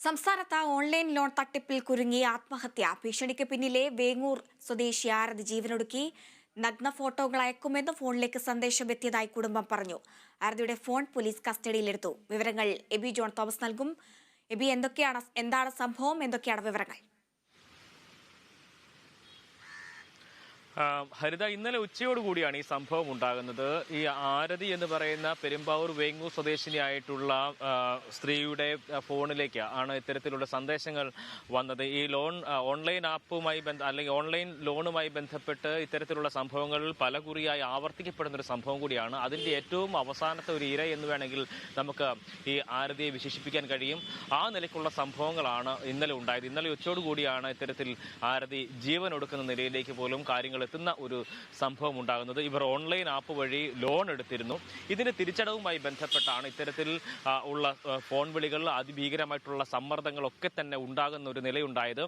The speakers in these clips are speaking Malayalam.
സംസ്ഥാനത്ത് ഓൺലൈൻ ലോൺ തട്ടിപ്പിൽ കുരുങ്ങി ആത്മഹത്യ ഭീഷണിക്ക് പിന്നിലെ വേങ്ങൂർ സ്വദേശി ആരതി ജീവനൊടുക്കി നഗ്ന ഫോട്ടോകൾ അയക്കുമെന്ന് ഫോണിലേക്ക് സന്ദേശം എത്തിയതായി കുടുംബം പറഞ്ഞു. ആരതിയുടെ ഫോൺ പോലീസ് കസ്റ്റഡിയിലെടുത്തു. വിവരങ്ങൾ എബി ജോൺ തോമസ് നൽകും. എബി, എന്താണ് സംഭവം, എന്തൊക്കെയാണ് വിവരങ്ങൾ? ഹരിത, ഇന്നലെ ഉച്ചയോടുകൂടിയാണ് ഈ സംഭവം ഉണ്ടാകുന്നത്. ഈ ആരതി എന്ന് പറയുന്ന പെരുമ്പാവൂർ വേങ്ങൂർ സ്വദേശിനിയായിട്ടുള്ള സ്ത്രീയുടെ ഫോണിലേക്ക് ആണ് ഇത്തരത്തിലുള്ള സന്ദേശങ്ങൾ വന്നത്. ഈ ഓൺലൈൻ ആപ്പുമായി അല്ലെങ്കിൽ ഓൺലൈൻ ലോണുമായി ബന്ധപ്പെട്ട് ഇത്തരത്തിലുള്ള സംഭവങ്ങൾ പലകുറിയായി ആവർത്തിക്കപ്പെടുന്ന ഒരു സംഭവം കൂടിയാണ്. അതിൻ്റെ ഏറ്റവും അവസാനത്തെ ഒരു ഇര എന്ന് വേണമെങ്കിൽ നമുക്ക് ഈ ആരതിയെ വിശേഷിപ്പിക്കാൻ കഴിയും. ആ നിലയ്ക്കുള്ള സംഭവങ്ങളാണ് ഇന്നലെ ഉണ്ടായത്. ഇന്നലെ ഉച്ചയോടുകൂടിയാണ് ഇത്തരത്തിൽ ആരതി ജീവൻ ഒടുക്കുന്ന നിലയിലേക്ക് പോലും കാര്യങ്ങൾ എത്തുന്ന ഒരു സംഭവം ഉണ്ടാകുന്നത്. ഇവർ ഓൺലൈൻ ആപ്പ് വഴി ലോൺ എടുത്തിരുന്നു. ഇതിന് തിരിച്ചടവുമായി ബന്ധപ്പെട്ടാണ് ഇത്തരത്തിൽ ഉള്ള ഫോൺ വിളികൾ, അതിഭീകരമായിട്ടുള്ള സമ്മർദ്ദങ്ങളൊക്കെ തന്നെ ഉണ്ടാകുന്ന ഒരു നിലയുണ്ടായത്.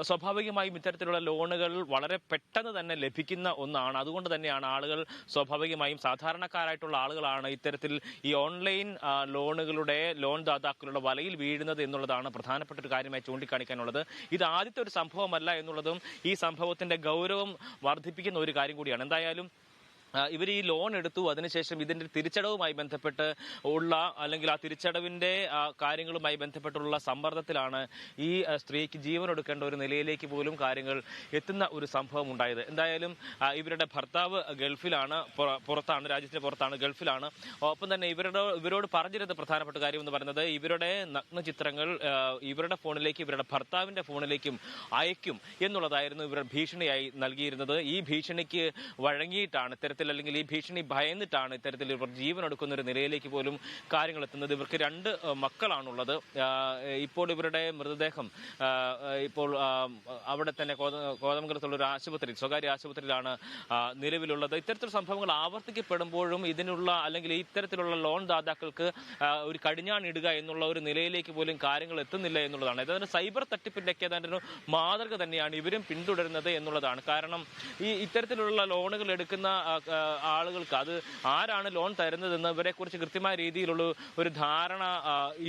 സ്വാഭാവികമായും ഇത്തരത്തിലുള്ള ലോണുകൾ വളരെ പെട്ടെന്ന് തന്നെ ലഭിക്കുന്ന ഒന്നാണ്. അതുകൊണ്ട് തന്നെയാണ് ആളുകൾ സ്വാഭാവികമായും സാധാരണക്കാരായിട്ടുള്ള ആളുകളാണ് ഇത്തരത്തിൽ ഈ ഓൺലൈൻ ലോൺ ദാതാക്കളുടെ വലയിൽ വീഴുന്നത് എന്നുള്ളതാണ് പ്രധാനപ്പെട്ട ഒരു കാര്യമായി ചൂണ്ടിക്കാണിക്കാനുള്ളത്. ഇത് ആദ്യത്തെ ഒരു സംഭവമല്ല എന്നുള്ളതും ഈ സംഭവത്തിന്റെ ഗൗരവം വർദ്ധിപ്പിക്കുന്ന ഒരു കാര്യം കൂടിയാണ്. എന്തായാലും ഇവർ ഈ ലോൺ എടുത്തു, അതിനുശേഷം ഇതിൻ്റെ തിരിച്ചടവുമായി ബന്ധപ്പെട്ട് അല്ലെങ്കിൽ ആ തിരിച്ചടവിൻ്റെ കാര്യങ്ങളുമായി ബന്ധപ്പെട്ടുള്ള സമ്മർദ്ദത്തിലാണ് ഈ സ്ത്രീക്ക് ജീവൻ എടുക്കേണ്ട ഒരു നിലയിലേക്ക് പോലും കാര്യങ്ങൾ എത്തുന്ന ഒരു സംഭവം ഉണ്ടായത്. എന്തായാലും ഇവരുടെ ഭർത്താവ് ഗൾഫിലാണ്, രാജ്യത്തിന് പുറത്താണ്, ഗൾഫിലാണ്. ഒപ്പം തന്നെ ഇവരോട് പറഞ്ഞിരുന്ന പ്രധാനപ്പെട്ട കാര്യം എന്ന് പറയുന്നത് ഇവരുടെ നഗ്നചിത്രങ്ങൾ ഇവരുടെ ഫോണിലേക്ക്, ഇവരുടെ ഭർത്താവിൻ്റെ ഫോണിലേക്കും അയക്കും എന്നുള്ളതായിരുന്നു ഇവരുടെ ഭീഷണിയായി നൽകിയിരുന്നത്. ഈ ഭീഷണിക്ക് വഴങ്ങിയിട്ടാണ് അല്ലെങ്കിൽ ഈ ഭീഷണി ഭയന്നിട്ടാണ് ഇത്തരത്തിൽ ഇവർ ജീവൻ എടുക്കുന്ന ഒരു നിലയിലേക്ക് പോലും കാര്യങ്ങൾ എത്തുന്നത്. ഇവർക്ക് 2 മക്കളാണുള്ളത്. ഇപ്പോൾ ഇവരുടെ മൃതദേഹം ഇപ്പോൾ അവിടെ തന്നെ കോതമംഗലത്തുള്ള ഒരു സ്വകാര്യ ആശുപത്രിയിലാണ് നിലവിലുള്ളത്. ഇത്തരത്തിലുള്ള സംഭവങ്ങൾ ആവർത്തിക്കപ്പെടുമ്പോഴും അല്ലെങ്കിൽ ഇത്തരത്തിലുള്ള ലോൺ ദാതാക്കൾക്ക് ഒരു കടിഞ്ഞാണിടുക എന്നുള്ള ഒരു നിലയിലേക്ക് പോലും കാര്യങ്ങൾ എത്തുന്നില്ല എന്നുള്ളതാണ്. ഏതാണ്ട് സൈബർ തട്ടിപ്പിൻ്റെയൊക്കെ ഏതാണ്ട് ഒരു മാതൃക തന്നെയാണ് ഇവരും പിന്തുടരുന്നത് എന്നുള്ളതാണ്. കാരണം ഇത്തരത്തിലുള്ള ലോണുകൾ എടുക്കുന്ന ആളുകൾക്ക് അത് ആരാണ് ലോൺ തരുന്നതെന്ന് ഇവരെക്കുറിച്ച് കൃത്യമായ രീതിയിലുള്ള ഒരു ധാരണ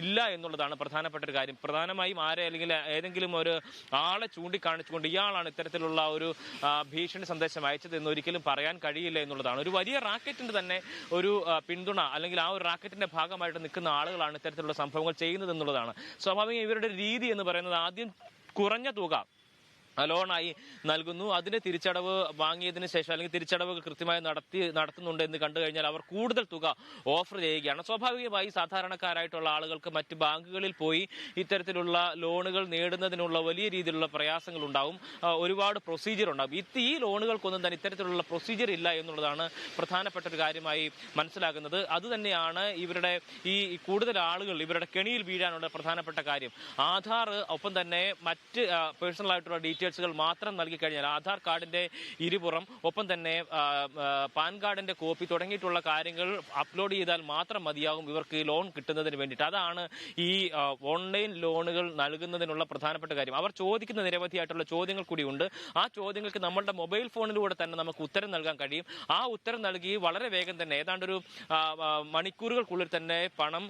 ഇല്ല എന്നുള്ളതാണ് പ്രധാനപ്പെട്ട ഒരു കാര്യം. പ്രധാനമായും അല്ലെങ്കിൽ ഏതെങ്കിലും ഒരു ആളെ ചൂണ്ടിക്കാണിച്ചുകൊണ്ട് ഇയാളാണ് ഇത്തരത്തിലുള്ള ഒരു ഭീഷണി സന്ദേശം അയച്ചത് എന്ന് ഒരിക്കലും പറയാൻ കഴിയില്ല എന്നുള്ളതാണ്. ഒരു വലിയ റാക്കറ്റിന്റെ തന്നെ ഒരു പിന്തുണ, അല്ലെങ്കിൽ ആ ഒരു റാക്കറ്റിന്റെ ഭാഗമായിട്ട് നിൽക്കുന്ന ആളുകളാണ് ഇത്തരത്തിലുള്ള സംഭവങ്ങൾ ചെയ്യുന്നത് എന്നുള്ളതാണ്. സ്വാഭാവികം ഇവരുടെ രീതി എന്ന് പറയുന്നത് ആദ്യം കുറഞ്ഞ തുക ലോണായി നൽകുന്നു. അതിന് തിരിച്ചടവ് വാങ്ങിയതിന് ശേഷം, അല്ലെങ്കിൽ തിരിച്ചടവ് കൃത്യമായി നടത്തുന്നുണ്ട് എന്ന് കണ്ടു കഴിഞ്ഞാൽ അവർ കൂടുതൽ തുക ഓഫർ ചെയ്യുകയാണ്. സ്വാഭാവികമായി സാധാരണക്കാരായിട്ടുള്ള ആളുകൾക്ക് മറ്റ് ബാങ്കുകളിൽ പോയി ഇത്തരത്തിലുള്ള ലോണുകൾ നേടുന്നതിനുള്ള വലിയ രീതിയിലുള്ള പ്രയാസങ്ങൾ ഉണ്ടാവും. ഒരുപാട് പ്രൊസീജിയർ ഉണ്ടാകും. ഈ ലോണുകൾക്കൊന്നും തന്നെ ഇത്തരത്തിലുള്ള പ്രൊസീജിയർ ഇല്ല എന്നുള്ളതാണ് പ്രധാനപ്പെട്ട ഒരു കാര്യമായി മനസ്സിലാക്കുന്നത്. അതുതന്നെയാണ് ഇവരുടെ ഈ കൂടുതൽ ആളുകൾ ഇവരുടെ കെണിയിൽ വീഴാനുള്ള പ്രധാനപ്പെട്ട കാര്യം. ആധാർ, ഒപ്പം തന്നെ മറ്റ് പേഴ്സണൽ ആയിട്ടുള്ള ഡീറ്റെയിൽസുകൾ മാത്രം നൽകി കഴിഞ്ഞാൽ, ആധാർ കാർഡിന്റെ ഇരുപുറം, ഒപ്പം തന്നെ പാൻ കാർഡിന്റെ കോപ്പി തുടങ്ങിയിട്ടുള്ള കാര്യങ്ങൾ അപ്ലോഡ് ചെയ്താൽ മാത്രം മതിയാകും ഇവർക്ക് ലോൺ കിട്ടുന്നതിന് വേണ്ടിയിട്ട്. അതാണ് ഈ ഓൺലൈൻ ലോണുകൾ നൽകുന്നതിനുള്ള പ്രധാനപ്പെട്ട കാര്യം. അവർ ചോദിക്കുന്ന നിരവധിയായിട്ടുള്ള ചോദ്യങ്ങൾ കൂടിയുണ്ട്. ആ ചോദ്യങ്ങൾക്ക് നമ്മളുടെ മൊബൈൽ ഫോണിലൂടെ തന്നെ നമുക്ക് ഉത്തരം നൽകാൻ കഴിയും. ആ ഉത്തരം നൽകി വളരെ വേഗം തന്നെ ഏതാണ്ടൊരു മണിക്കൂറുകൾക്കുള്ളിൽ തന്നെ പണം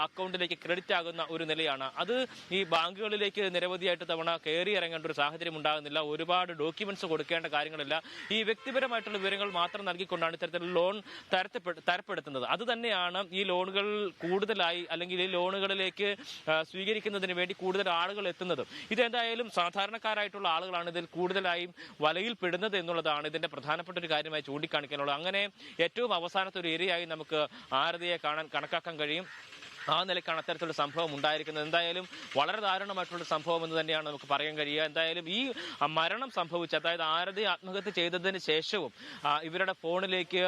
അക്കൗണ്ടിലേക്ക് ക്രെഡിറ്റ് ആകുന്ന ഒരു നിലയാണ്. അത് ഈ ബാങ്കുകളിലേക്ക് നിരവധിയായിട്ട് തവണ കയറി ഇറങ്ങേണ്ട ഒരു സാഹചര്യം ഉണ്ടാകുന്നില്ല. ഒരുപാട് ഡോക്യുമെന്റ്സ് കൊടുക്കേണ്ട കാര്യങ്ങളില്ല. ഈ വ്യക്തിപരമായിട്ടുള്ള വിവരങ്ങൾ മാത്രം നൽകിക്കൊണ്ടാണ് ഇത്തരത്തിലുള്ള ലോൺ തരപ്പെടുത്തുന്നത്. അത് തന്നെയാണ് ഈ ലോണുകൾ കൂടുതലായി, അല്ലെങ്കിൽ ഈ ലോണുകളിലേക്ക് സ്വീകരിക്കുന്നതിന് വേണ്ടി കൂടുതൽ ആളുകൾ എത്തുന്നത്. ഇതെന്തായാലും സാധാരണക്കാരായിട്ടുള്ള ആളുകളാണ് ഇതിൽ കൂടുതലായും വലയിൽ പെടുന്നത് എന്നുള്ളതാണ് ഇതിന്റെ പ്രധാനപ്പെട്ട ഒരു കാര്യമായി ചൂണ്ടിക്കാണിക്കാനുള്ളത്. അങ്ങനെ ഏറ്റവും അവസാനത്തെ ഒരു ഇരയായി നമുക്ക് ആരതിയെ കണക്കാക്കാൻ കഴിയും. ആ നിലയ്ക്കാണ് അത്തരത്തിലുള്ള സംഭവം ഉണ്ടായിരിക്കുന്നത്. എന്തായാലും വളരെ ദാരുണമായിട്ടുള്ള സംഭവം എന്ന് തന്നെയാണ് നമുക്ക് പറയാൻ കഴിയുക. എന്തായാലും ഈ മരണം സംഭവിച്ച, അതായത് ആരതി ആത്മഹത്യ ചെയ്തതിന് ശേഷവും ഇവരുടെ ഫോണിലേക്ക്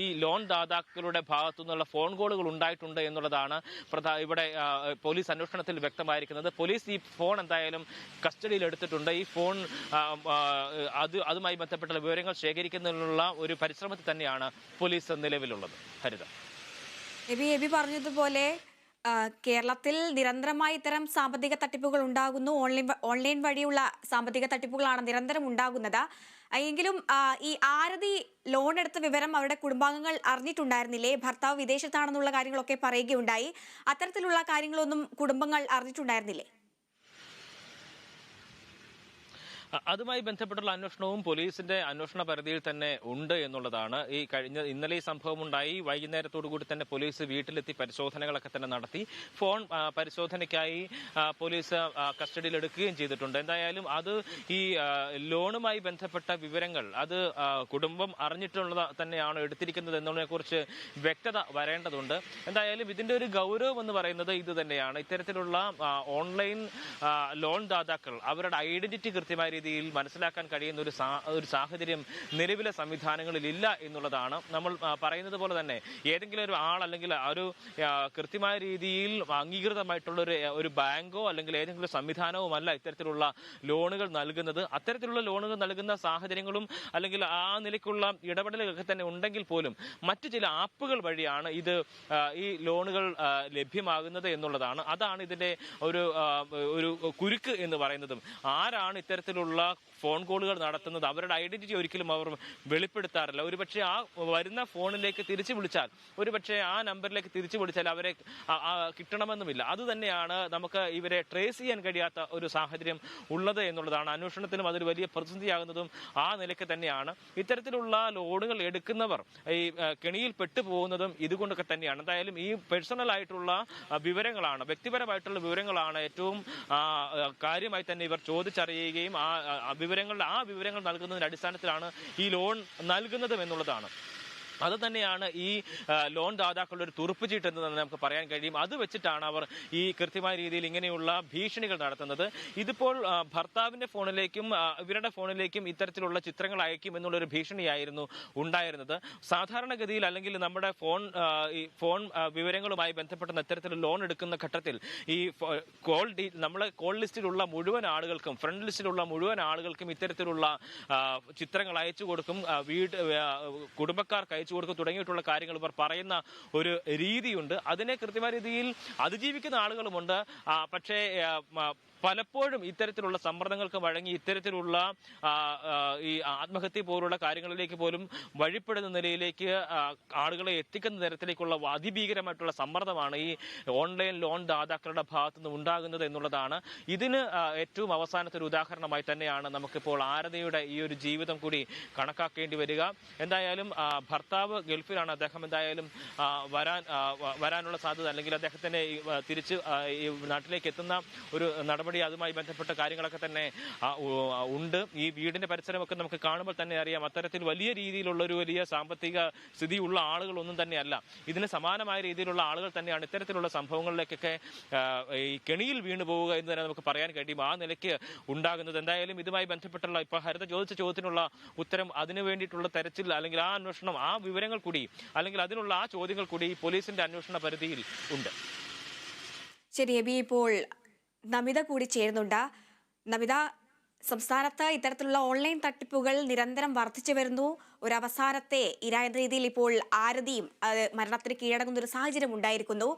ഈ ലോൺ ദാതാക്കളുടെ ഭാഗത്തു നിന്നുള്ള ഫോൺ കോളുകൾ ഉണ്ടായിട്ടുണ്ട് എന്നുള്ളതാണ് ഇവിടെ പോലീസ് അന്വേഷണത്തിൽ വ്യക്തമായിരിക്കുന്നത്. പോലീസ് ഈ ഫോൺ എന്തായാലും കസ്റ്റഡിയിൽ എടുത്തിട്ടുണ്ട്. ഈ ഫോൺ അതുമായി ബന്ധപ്പെട്ട വിവരങ്ങൾ ശേഖരിക്കുന്നതിനുള്ള ഒരു പരിശ്രമത്തിൽ തന്നെയാണ് പോലീസ് നിലവിലുള്ളത്. ഹരിത, എബി പറഞ്ഞതുപോലെ കേരളത്തിൽ നിരന്തരമായി ഇത്തരം സാമ്പത്തിക തട്ടിപ്പുകൾ ഉണ്ടാകുന്നു. ഓൺലൈൻ വഴിയുള്ള സാമ്പത്തിക തട്ടിപ്പുകളാണ് നിരന്തരം ഉണ്ടാകുന്നത്. എങ്കിലും ഈ ആരതി ലോൺ എടുത്ത വിവരം അവരുടെ കുടുംബാംഗങ്ങൾ അറിഞ്ഞിട്ടുണ്ടായിരുന്നില്ലേ? ഭർത്താവ് വിദേശത്താണെന്നുള്ള കാര്യങ്ങളൊക്കെ പറയുകയുണ്ടായി. അത്തരത്തിലുള്ള കാര്യങ്ങളൊന്നും കുടുംബങ്ങൾ അറിഞ്ഞിട്ടുണ്ടായിരുന്നില്ലേ? അതുമായി ബന്ധപ്പെട്ടുള്ള അന്വേഷണവും പോലീസിന്റെ അന്വേഷണ പരിധിയിൽ തന്നെ ഉണ്ട് എന്നുള്ളതാണ്. ഇന്നലെ ഈ സംഭവം ഉണ്ടായി. വൈകുന്നേരത്തോടു കൂടി തന്നെ പോലീസ് വീട്ടിലെത്തി പരിശോധനകളൊക്കെ തന്നെ നടത്തി. ഫോൺ പരിശോധനയ്ക്കായി പോലീസ് കസ്റ്റഡിയിൽ എടുക്കുകയും ചെയ്തിട്ടുണ്ട്. എന്തായാലും അത് ഈ ലോണുമായി ബന്ധപ്പെട്ട വിവരങ്ങൾ അത് കുടുംബം അറിഞ്ഞിട്ടുള്ളത് തന്നെയാണ് എടുത്തിരിക്കുന്നത് എന്നതിനെക്കുറിച്ച് വ്യക്തത വരേണ്ടതുണ്ട്. എന്തായാലും ഇതിന്റെ ഒരു ഗൗരവം എന്ന് പറയുന്നത് ഇത് തന്നെയാണ്. ഇത്തരത്തിലുള്ള ഓൺലൈൻ ലോൺ ദാതാക്കൾ അവരുടെ ഐഡന്റിറ്റി കൃത്യമായ രീതിയിൽ മനസ്സിലാക്കാൻ കഴിയുന്ന ഒരു സാഹചര്യം നിലവിലെ സംവിധാനങ്ങളിൽ ഇല്ല എന്നുള്ളതാണ്. നമ്മൾ പറയുന്നത് പോലെ തന്നെ ഏതെങ്കിലും ഒരു ആൾ അല്ലെങ്കിൽ ഒരു കൃത്യമായ രീതിയിൽ അംഗീകൃതമായിട്ടുള്ള ഒരു ബാങ്കോ അല്ലെങ്കിൽ ഏതെങ്കിലും സംവിധാനവുമല്ല ഇത്തരത്തിലുള്ള ലോണുകൾ നൽകുന്നത്. അത്തരത്തിലുള്ള ലോണുകൾ നൽകുന്ന സാഹചര്യങ്ങളും അല്ലെങ്കിൽ ആ നിലയ്ക്കുള്ള ഇടപെടലുകളൊക്കെ തന്നെ ഉണ്ടെങ്കിൽ പോലും മറ്റു ചില ആപ്പുകൾ വഴിയാണ് ഈ ലോണുകൾ ലഭ്യമാകുന്നത് എന്നുള്ളതാണ്. അതാണ് ഇതിന്റെ ഒരു കുരുക്ക് എന്ന് പറയുന്നതും. ആരാണ് ഇത്തരത്തിലുള്ള ഫോൺ കോളുകൾ നടത്തുന്നത്, അവരുടെ ഐഡന്റിറ്റി ഒരിക്കലും അവർ വെളിപ്പെടുത്താറില്ല. ഒരുപക്ഷെ ആ വരുന്ന ഫോണിലേക്ക് തിരിച്ചു വിളിച്ചാൽ, ഒരുപക്ഷെ ആ നമ്പറിലേക്ക് തിരിച്ചു വിളിച്ചാൽ അവരെ കിട്ടണമെന്നുമില്ല. അതുതന്നെയാണ് നമുക്ക് ഇവരെ ട്രേസ് ചെയ്യാൻ കഴിയാത്ത ഒരു സാഹചര്യം ഉള്ളത് എന്നുള്ളതാണ്. അന്വേഷണത്തിലും അതൊരു വലിയ പ്രതിസന്ധിയാകുന്നതും ആ നിലയ്ക്ക് തന്നെയാണ്. ഇത്തരത്തിലുള്ള ലോണുകൾ എടുക്കുന്നവർ ഈ കെണിയിൽ പെട്ടുപോകുന്നതും ഇതുകൊണ്ടൊക്കെ തന്നെയാണ്. എന്തായാലും ഈ പേഴ്സണൽ ആയിട്ടുള്ള വിവരങ്ങളാണ്, വ്യക്തിപരമായിട്ടുള്ള വിവരങ്ങളാണ് ഏറ്റവും കാര്യമായി തന്നെ ഇവർ ചോദിച്ചറിയുകയും ആ വിവരങ്ങൾ നൽകുന്നതിന്റെ അടിസ്ഥാനത്തിലാണ് ഈ ലോൺ നൽകുന്നതും എന്നുള്ളതാണ്. അത് തന്നെയാണ് ഈ ലോൺ ദാതാക്കളുടെ ഒരു തുറുപ്പ് ചീട്ട് എന്ന് തന്നെ നമുക്ക് പറയാൻ കഴിയും. അത് വെച്ചിട്ടാണ് അവർ ഈ കൃത്യമായ രീതിയിൽ ഇങ്ങനെയുള്ള ഭീഷണികൾ നടത്തുന്നത്. ഇതിപ്പോൾ ഭർത്താവിന്റെ ഫോണിലേക്കും ഇവരുടെ ഫോണിലേക്കും ഇത്തരത്തിലുള്ള ചിത്രങ്ങൾ അയക്കും എന്നുള്ളൊരു ഭീഷണിയായിരുന്നു ഉണ്ടായിരുന്നത്. സാധാരണഗതിയിൽ അല്ലെങ്കിൽ നമ്മുടെ ഫോൺ വിവരങ്ങളുമായി ബന്ധപ്പെട്ട ഇത്തരത്തിൽ ലോൺ എടുക്കുന്ന ഘട്ടത്തിൽ ഈ നമ്മളെ കോൾ ലിസ്റ്റിലുള്ള മുഴുവൻ ആളുകൾക്കും, ഫ്രണ്ട് ലിസ്റ്റിലുള്ള മുഴുവൻ ആളുകൾക്കും ഇത്തരത്തിലുള്ള ചിത്രങ്ങൾ അയച്ചു കൊടുക്കും, കുടുംബക്കാർക്ക് അയച്ചു കൊടുക്കും തുടങ്ങിയിട്ടുള്ള കാര്യങ്ങൾ ഇവർ പറയുന്ന ഒരു രീതിയുണ്ട്. അതിനെ കൃത്യമായ രീതിയിൽ അതിജീവിക്കുന്ന ആളുകളുമുണ്ട്. പക്ഷേ പലപ്പോഴും ഇത്തരത്തിലുള്ള സമ്മർദ്ദങ്ങൾക്ക് വഴങ്ങി ഇത്തരത്തിലുള്ള ഈ ആത്മഹത്യ പോലുള്ള കാര്യങ്ങളിലേക്ക് പോലും വഴിപ്പെടുന്ന നിലയിലേക്ക് ആളുകളെ എത്തിക്കുന്ന തരത്തിലേക്കുള്ള അതിഭീകരമായിട്ടുള്ള സമ്മർദ്ദമാണ് ഈ ഓൺലൈൻ ലോൺ ദാതാക്കളുടെ ഭാഗത്തുനിന്ന് ഉണ്ടാകുന്നത് എന്നുള്ളതാണ്. ഇതിന് ഏറ്റവും അവസാനത്തെ ഒരു ഉദാഹരണമായി തന്നെയാണ് നമുക്കിപ്പോൾ ആരതിയുടെ ഈ ഒരു ജീവിതം കൂടി കണക്കാക്കേണ്ടി വരിക. എന്തായാലും ഭർത്താവ് ഗൾഫിലാണ്. അദ്ദേഹം എന്തായാലും വരാനുള്ള സാധ്യത അല്ലെങ്കിൽ അദ്ദേഹത്തിന് തിരിച്ച് ഈ നാട്ടിലേക്ക് എത്തുന്ന ഒരു നടപടി, അതുമായി ബന്ധപ്പെട്ട കാര്യങ്ങളൊക്കെ തന്നെ ഉണ്ട്. ഈ വീടിന്റെ പരിസരമൊക്കെ നമുക്ക് കാണുമ്പോൾ തന്നെ അറിയാം അത്തരത്തിൽ വലിയ രീതിയിലുള്ള ഒരു വലിയ സാമ്പത്തിക സ്ഥിതിയുള്ള ആളുകളൊന്നും തന്നെയല്ല. ഇതിന് സമാനമായ രീതിയിലുള്ള ആളുകൾ തന്നെയാണ് ഇത്തരത്തിലുള്ള സംഭവങ്ങളിലേക്കൊക്കെ ഈ കെണിയിൽ വീണു പോവുക എന്ന് തന്നെ നമുക്ക് പറയാൻ കഴിയും. ആ നിലയ്ക്ക് ഉണ്ടാകുന്നത്. എന്തായാലും ഇതുമായി ബന്ധപ്പെട്ടുള്ള ഇപ്പൊ ഹരിത ചോദിച്ച ചോദ്യത്തിനുള്ള ഉത്തരം, അതിനു വേണ്ടിയിട്ടുള്ള തെരച്ചിൽ അല്ലെങ്കിൽ ആ അന്വേഷണം, ആ വിവരങ്ങൾ കൂടി അല്ലെങ്കിൽ അതിനുള്ള ആ ചോദ്യങ്ങൾ കൂടി പോലീസിന്റെ അന്വേഷണ പരിധിയിൽ ഉണ്ട്. ശരി എബി, ഇപ്പോൾ നമിത കൂടി ചേരുന്നുണ്ട്. നമിത, സംസ്ഥാനത്ത് ഇത്തരത്തിലുള്ള ഓൺലൈൻ തട്ടിപ്പുകൾ നിരന്തരം വർദ്ധിച്ചു വരുന്നു. ഒരു അവസാനത്തെ ഇര എന്ന രീതിയിൽ ഇപ്പോൾ ആരതിയും മരണത്തിന് കീഴടങ്ങുന്ന ഒരു സാഹചര്യം ഉണ്ടായിരിക്കുന്നു.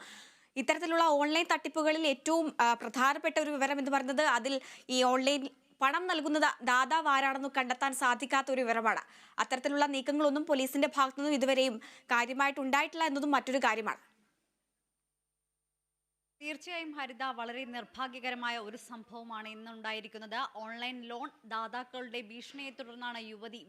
ഇത്തരത്തിലുള്ള ഓൺലൈൻ തട്ടിപ്പുകളിൽ ഏറ്റവും പ്രധാനപ്പെട്ട ഒരു വിവരം എന്ന് പറയുന്നത് അതിൽ ഈ ഓൺലൈൻ പണം നൽകുന്നത് ദാതാവ് ആരാണെന്ന് കണ്ടെത്താൻ സാധിക്കാത്ത ഒരു വിവരമാണ്. അത്തരത്തിലുള്ള നീക്കങ്ങളൊന്നും പോലീസിന്റെ ഭാഗത്തുനിന്നും ഇതുവരെയും കാര്യമായിട്ട് ഉണ്ടായിട്ടില്ല എന്നതും മറ്റൊരു കാര്യമാണ്. തീർച്ചയായും ഹരിത, വളരെ നിർഭാഗ്യകരമായ ഒരു സംഭവമാണ് ഇന്നുണ്ടായിരിക്കുന്നത്. ഓൺലൈൻ ലോൺ ദാതാക്കളുടെ ഭീഷണിയെ തുടർന്നാണ്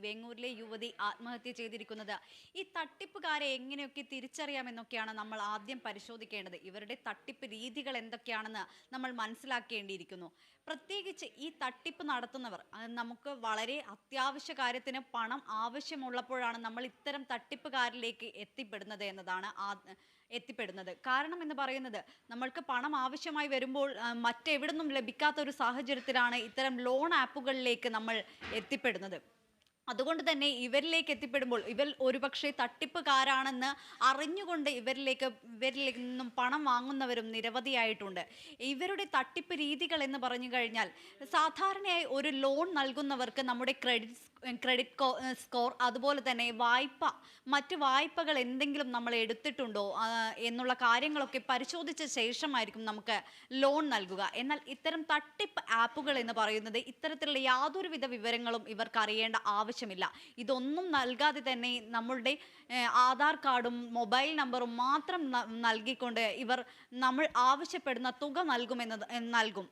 വേങ്ങൂരിലെ യുവതി ആത്മഹത്യ ചെയ്തിരിക്കുന്നത്. ഈ തട്ടിപ്പുകാരെ എങ്ങനെയൊക്കെ തിരിച്ചറിയാമെന്നൊക്കെയാണ് നമ്മൾ ആദ്യം പരിശോധിക്കേണ്ടത്. ഇവരുടെ തട്ടിപ്പ് രീതികൾ എന്തൊക്കെയാണെന്ന് നമ്മൾ മനസ്സിലാക്കേണ്ടിയിരിക്കുന്നു. പ്രത്യേകിച്ച് ഈ തട്ടിപ്പ് നടത്തുന്നവർ, നമുക്ക് വളരെ അത്യാവശ്യ കാര്യത്തിന് പണം ആവശ്യമുള്ളപ്പോഴാണ് നമ്മൾ ഇത്തരം തട്ടിപ്പുകാരിലേക്ക് എത്തിപ്പെടുന്നത്. കാരണം എന്ന് പറയുന്നത്, നമ്മൾക്ക് പണം ആവശ്യമായി വരുമ്പോൾ മറ്റെവിടുന്നും ലഭിക്കാത്ത ഒരു സാഹചര്യത്തിലാണ് ഇത്തരം ലോൺ ആപ്പുകളിലേക്ക് നമ്മൾ എത്തിപ്പെടുന്നത്. അതുകൊണ്ട് തന്നെ ഇവരിലേക്ക് എത്തിപ്പെടുമ്പോൾ ഇവർ ഒരുപക്ഷെ തട്ടിപ്പുകാരാണെന്ന് അറിഞ്ഞുകൊണ്ട് ഇവരിൽ നിന്നും പണം വാങ്ങുന്നവരും നിരവധിയായിട്ടുണ്ട്. ഇവരുടെ തട്ടിപ്പ് രീതികൾ എന്ന് പറഞ്ഞു കഴിഞ്ഞാൽ, സാധാരണയായി ഒരു ലോൺ നൽകുന്നവർക്ക് നമ്മുടെ ക്രെഡിറ്റ് സ്കോർ, അതുപോലെ തന്നെ മറ്റ് വായ്പകൾ എന്തെങ്കിലും നമ്മൾ എടുത്തിട്ടുണ്ടോ എന്നുള്ള കാര്യങ്ങളൊക്കെ പരിശോധിച്ച ശേഷമായിരിക്കും നമുക്ക് ലോൺ നൽകുക. എന്നാൽ ഇത്തരം തട്ടിപ്പ് ആപ്പുകൾ എന്ന് പറയുന്നത് ഇത്തരത്തിലുള്ള യാതൊരുവിധ വിവരങ്ങളും ഇവർക്ക് അറിയേണ്ട ആവശ്യമില്ല. ഇതൊന്നും നൽകാതെ തന്നെ നമ്മളുടെ ആധാർ കാർഡും മൊബൈൽ നമ്പറും മാത്രം നൽകിക്കൊണ്ട് ഇവർ നമ്മൾ ആവശ്യപ്പെടുന്ന തുക നൽകും.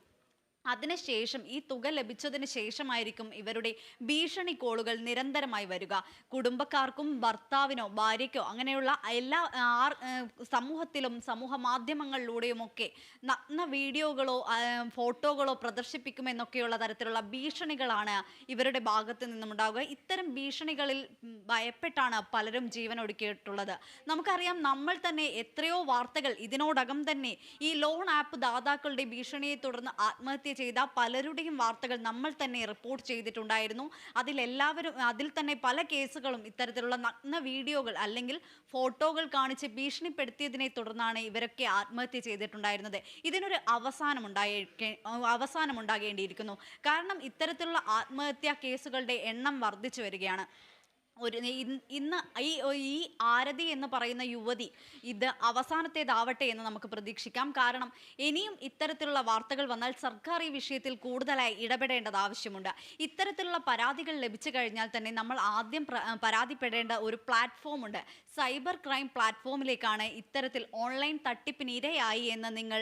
അതിനുശേഷം ഈ തുക ലഭിച്ചതിന് ശേഷമായിരിക്കും ഇവരുടെ ഭീഷണി കോളുകൾ നിരന്തരമായി വരിക. കുടുംബക്കാർക്കും ഭർത്താവിനോ ഭാര്യയ്ക്കോ അങ്ങനെയുള്ള എല്ലാ സമൂഹത്തിലും സമൂഹ മാധ്യമങ്ങളിലൂടെയുമൊക്കെ നഗ്ന വീഡിയോകളോ ഫോട്ടോകളോ പ്രദർശിപ്പിക്കുമെന്നൊക്കെയുള്ള തരത്തിലുള്ള ഭീഷണികളാണ് ഇവരുടെ ഭാഗത്ത് നിന്നുമുണ്ടാവുക. ഇത്തരം ഭീഷണികളിൽ ഭയപ്പെട്ടാണ് പലരും ജീവനൊടുക്കിയിട്ടുള്ളത്. നമുക്കറിയാം, നമ്മൾ തന്നെ എത്രയോ വാർത്തകൾ ഇതിനോടകം തന്നെ ഈ ലോൺ ആപ്പ് ദാതാക്കളുടെ ഭീഷണിയെ തുടർന്ന് ആത്മഹത്യ ചെയ്ത പലരുടെയും വാർത്തകൾ നമ്മൾ തന്നെ റിപ്പോർട്ട് ചെയ്തിട്ടുണ്ടായിരുന്നു. അതിൽ തന്നെ പല കേസുകളും ഇത്തരത്തിലുള്ള നഗ്ന വീഡിയോകൾ അല്ലെങ്കിൽ ഫോട്ടോകൾ കാണിച്ച് ഭീഷണിപ്പെടുത്തിയതിനെ തുടർന്നാണ് ഇവരൊക്കെ ആത്മഹത്യ ചെയ്തിട്ടുണ്ടായിരുന്നത്. ഇതിനൊരു അവസാനമുണ്ടാകേണ്ടിയിരിക്കുന്നു. കാരണം ഇത്തരത്തിലുള്ള ആത്മഹത്യാ കേസുകളുടെ എണ്ണം വർദ്ധിച്ചു വരികയാണ്. ഇന്ന് ഈ ആരതി എന്ന് പറയുന്ന യുവതി ഇത് അവസാനത്തേതാവട്ടെ എന്ന് നമുക്ക് പ്രതീക്ഷിക്കാം. കാരണം ഇനിയും ഇത്തരത്തിലുള്ള വാർത്തകൾ വന്നാൽ സർക്കാർ ഈ വിഷയത്തിൽ കൂടുതലായി ഇടപെടേണ്ടത് ആവശ്യമുണ്ട്. ഇത്തരത്തിലുള്ള പരാതികൾ ലഭിച്ചു കഴിഞ്ഞാൽ തന്നെ നമ്മൾ ആദ്യം പരാതിപ്പെടേണ്ട ഒരു പ്ലാറ്റ്ഫോം ഉണ്ട്. സൈബർ ക്രൈം പ്ലാറ്റ്ഫോമിലേക്കാണ് ഇത്തരത്തിൽ ഓൺലൈൻ തട്ടിപ്പിന് ഇരയായി എന്ന് നിങ്ങൾ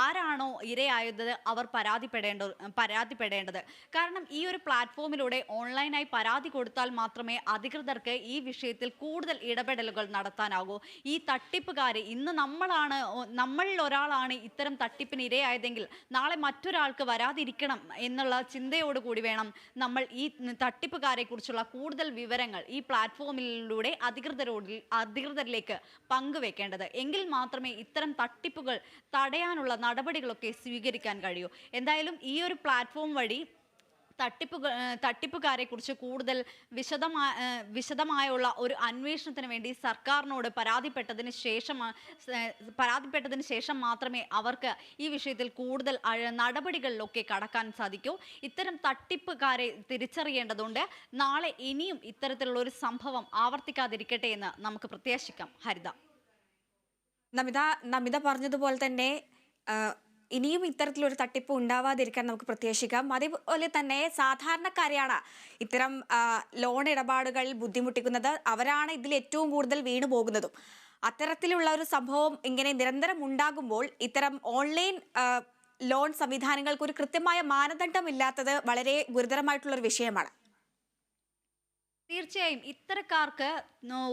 ആരാണോ ഇരയായത് അവർ പരാതിപ്പെടേണ്ടത്. കാരണം ഈ ഒരു പ്ലാറ്റ്ഫോമിലൂടെ ഓൺലൈനായി പരാതി കൊടുത്താൽ മാത്രമേ അധികൃതർക്ക് ഈ വിഷയത്തിൽ കൂടുതൽ ഇടപെടലുകൾ നടത്താനാകൂ. ഈ തട്ടിപ്പുകാരെ ഇന്ന് നമ്മളിൽ ഒരാളാണ് ഇത്തരം തട്ടിപ്പിന് ഇരയായതെങ്കിൽ നാളെ മറ്റൊരാൾക്ക് വരാതിരിക്കണം എന്നുള്ള ചിന്തയോടുകൂടി വേണം നമ്മൾ ഈ തട്ടിപ്പുകാരെ കുറിച്ചുള്ള കൂടുതൽ വിവരങ്ങൾ ഈ പ്ലാറ്റ്ഫോമിലൂടെ അധികൃതരിലേക്ക് പങ്കുവെക്കേണ്ടത്. എങ്കിൽ മാത്രമേ ഇത്തരം തട്ടിപ്പുകൾ തടയാനുള്ള നടപടികളൊക്കെ സ്വീകരിക്കാൻ കഴിയൂ. എന്തായാലും ഈ ഒരു പ്ലാറ്റ്ഫോം വഴി തട്ടിപ്പുകാരെ കുറിച്ച് കൂടുതൽ വിശദമായുള്ള ഒരു അന്വേഷണത്തിന് വേണ്ടി സർക്കാരിനോട് പരാതിപ്പെട്ടതിന് ശേഷം മാത്രമേ അവർക്ക് ഈ വിഷയത്തിൽ കൂടുതൽ നടപടികളിലൊക്കെ കടക്കാൻ സാധിക്കൂ. ഇത്തരം തട്ടിപ്പുകാരെ തിരിച്ചറിയേണ്ടതുണ്ട്. നാളെ ഇനിയും ഇത്തരത്തിലുള്ള ഒരു സംഭവം ആവർത്തിക്കാതിരിക്കട്ടെ എന്ന് നമുക്ക് പ്രത്യാശിക്കാം. ഹരിത, നമിത പറഞ്ഞതുപോലെ തന്നെ ഇനിയും ഇത്തരത്തിലൊരു തട്ടിപ്പ് ഉണ്ടാവാതിരിക്കാൻ നമുക്ക് പ്രത്യാശിക്കാം. അതേപോലെ തന്നെ സാധാരണക്കാരെയാണ് ഇത്തരം ലോൺ ഇടപാടുകൾ ബുദ്ധിമുട്ടിക്കുന്നത്. അവരാണ് ഇതിൽ ഏറ്റവും കൂടുതൽ വീണു പോകുന്നതും. അത്തരത്തിലുള്ള ഒരു സംഭവം ഇങ്ങനെ നിരന്തരം ഉണ്ടാകുമ്പോൾ ഇത്തരം ഓൺലൈൻ ലോൺ സംവിധാനങ്ങൾക്ക് ഒരു കൃത്യമായ മാനദണ്ഡമില്ലാത്തത് വളരെ ഗുരുതരമായിട്ടുള്ളൊരു വിഷയമാണ്. തീർച്ചയായും ഇത്തരക്കാർക്ക്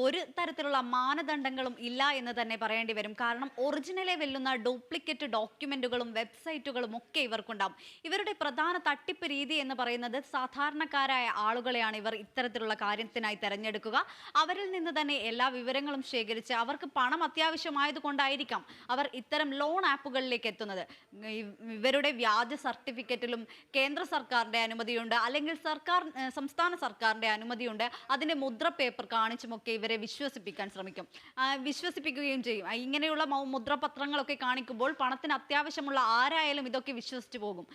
ഒരു തരത്തിലുള്ള മാനദണ്ഡങ്ങളും ഇല്ല എന്ന് തന്നെ പറയേണ്ടി വരും. കാരണം ഒറിജിനലെ വെല്ലുന്ന ഡ്യൂപ്ലിക്കേറ്റ് ഡോക്യുമെന്റുകളും വെബ്സൈറ്റുകളും ഒക്കെ ഇവർക്കുണ്ടാവും. ഇവരുടെ പ്രധാന തട്ടിപ്പ് രീതി എന്ന് പറയുന്നത് സാധാരണക്കാരായ ആളുകളെയാണ് ഇവർ ഇത്തരത്തിലുള്ള കാര്യത്തിനായി തിരഞ്ഞെടുക്കുക. അവരിൽ നിന്ന് തന്നെ എല്ലാ വിവരങ്ങളും ശേഖരിച്ച് അവർക്ക് പണം അത്യാവശ്യമായതുകൊണ്ടായിരിക്കാം അവർ ഇത്തരം ലോൺ ആപ്പുകളിലേക്ക് എത്തുന്നത്. ഇവരുടെ വ്യാജ സർട്ടിഫിക്കറ്റിലും കേന്ദ്ര സർക്കാരിൻ്റെ അനുമതിയുണ്ട്, അല്ലെങ്കിൽ സംസ്ഥാന സർക്കാരിൻ്റെ അനുമതിയുണ്ട്. അതിൻ്റെ മുദ്ര പേപ്പർ കാണിച്ചുമൊക്കെ ഇവരെ വിശ്വസിപ്പിക്കുകയും ചെയ്യും. ഇങ്ങനെയുള്ള മുദ്രപത്രങ്ങളൊക്കെ കാണിക്കുമ്പോൾ പണത്തിന് അത്യാവശ്യമുള്ള ആരായാലും ഇതൊക്കെ വിശ്വസിച്ചു പോകും.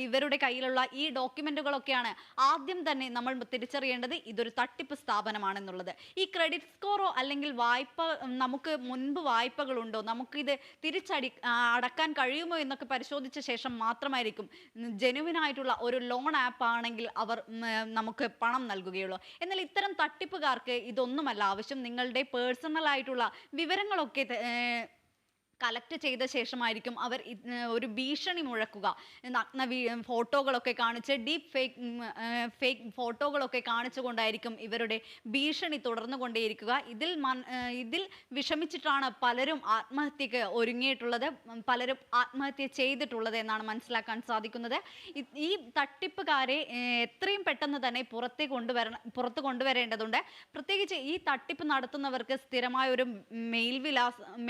ഇവരുടെ കയ്യിലുള്ള ഈ ഡോക്യുമെന്റുകളൊക്കെയാണ് ആദ്യം തന്നെ നമ്മൾ തിരിച്ചറിയേണ്ടത് ഇതൊരു തട്ടിപ്പ് സ്ഥാപനമാണെന്നുള്ളത്. ഈ ക്രെഡിറ്റ് സ്കോറോ അല്ലെങ്കിൽ നമുക്ക് മുൻപ് വായ്പകളുണ്ടോ, നമുക്കിത് അടക്കാൻ കഴിയുമോ എന്നൊക്കെ പരിശോധിച്ച ശേഷം മാത്രമായിരിക്കും ജെനുവിനായിട്ടുള്ള ഒരു ലോൺ ആപ്പ് ആണെങ്കിൽ അവർ നമുക്ക് പണം നൽകുകയുള്ളൂ. എന്നാൽ ഇത്തരം തട്ടിപ്പുകാർക്ക് ഇതൊന്നുമല്ല ആവശ്യം. നിങ്ങളുടെ പേഴ്സണൽ ആയിട്ടുള്ള വിവരങ്ങളൊക്കെ കളക്ട് ചെയ്ത ശേഷമായിരിക്കും അവർ ഒരു ഭീഷണി മുഴക്കുക. നഗ്ന ഫോട്ടോകളൊക്കെ കാണിച്ച് ഫേക്ക് ഫോട്ടോകളൊക്കെ കാണിച്ചുകൊണ്ടായിരിക്കും ഇവരുടെ ഭീഷണി തുടർന്നുകൊണ്ടേയിരിക്കുക. ഇതിൽ വിഷമിച്ചിട്ടാണ് പലരും ആത്മഹത്യക്ക് ഒരുങ്ങിയിട്ടുള്ളത്, പലരും ആത്മഹത്യ ചെയ്തിട്ടുള്ളത് എന്നാണ് മനസ്സിലാക്കാൻ സാധിക്കുന്നത്. ഈ തട്ടിപ്പുകാരെ എത്രയും പെട്ടെന്ന് തന്നെ പുറത്ത് കൊണ്ടുവരേണ്ടതുണ്ട്. പ്രത്യേകിച്ച് ഈ തട്ടിപ്പ് നടത്തുന്നവർക്ക് സ്ഥിരമായ ഒരു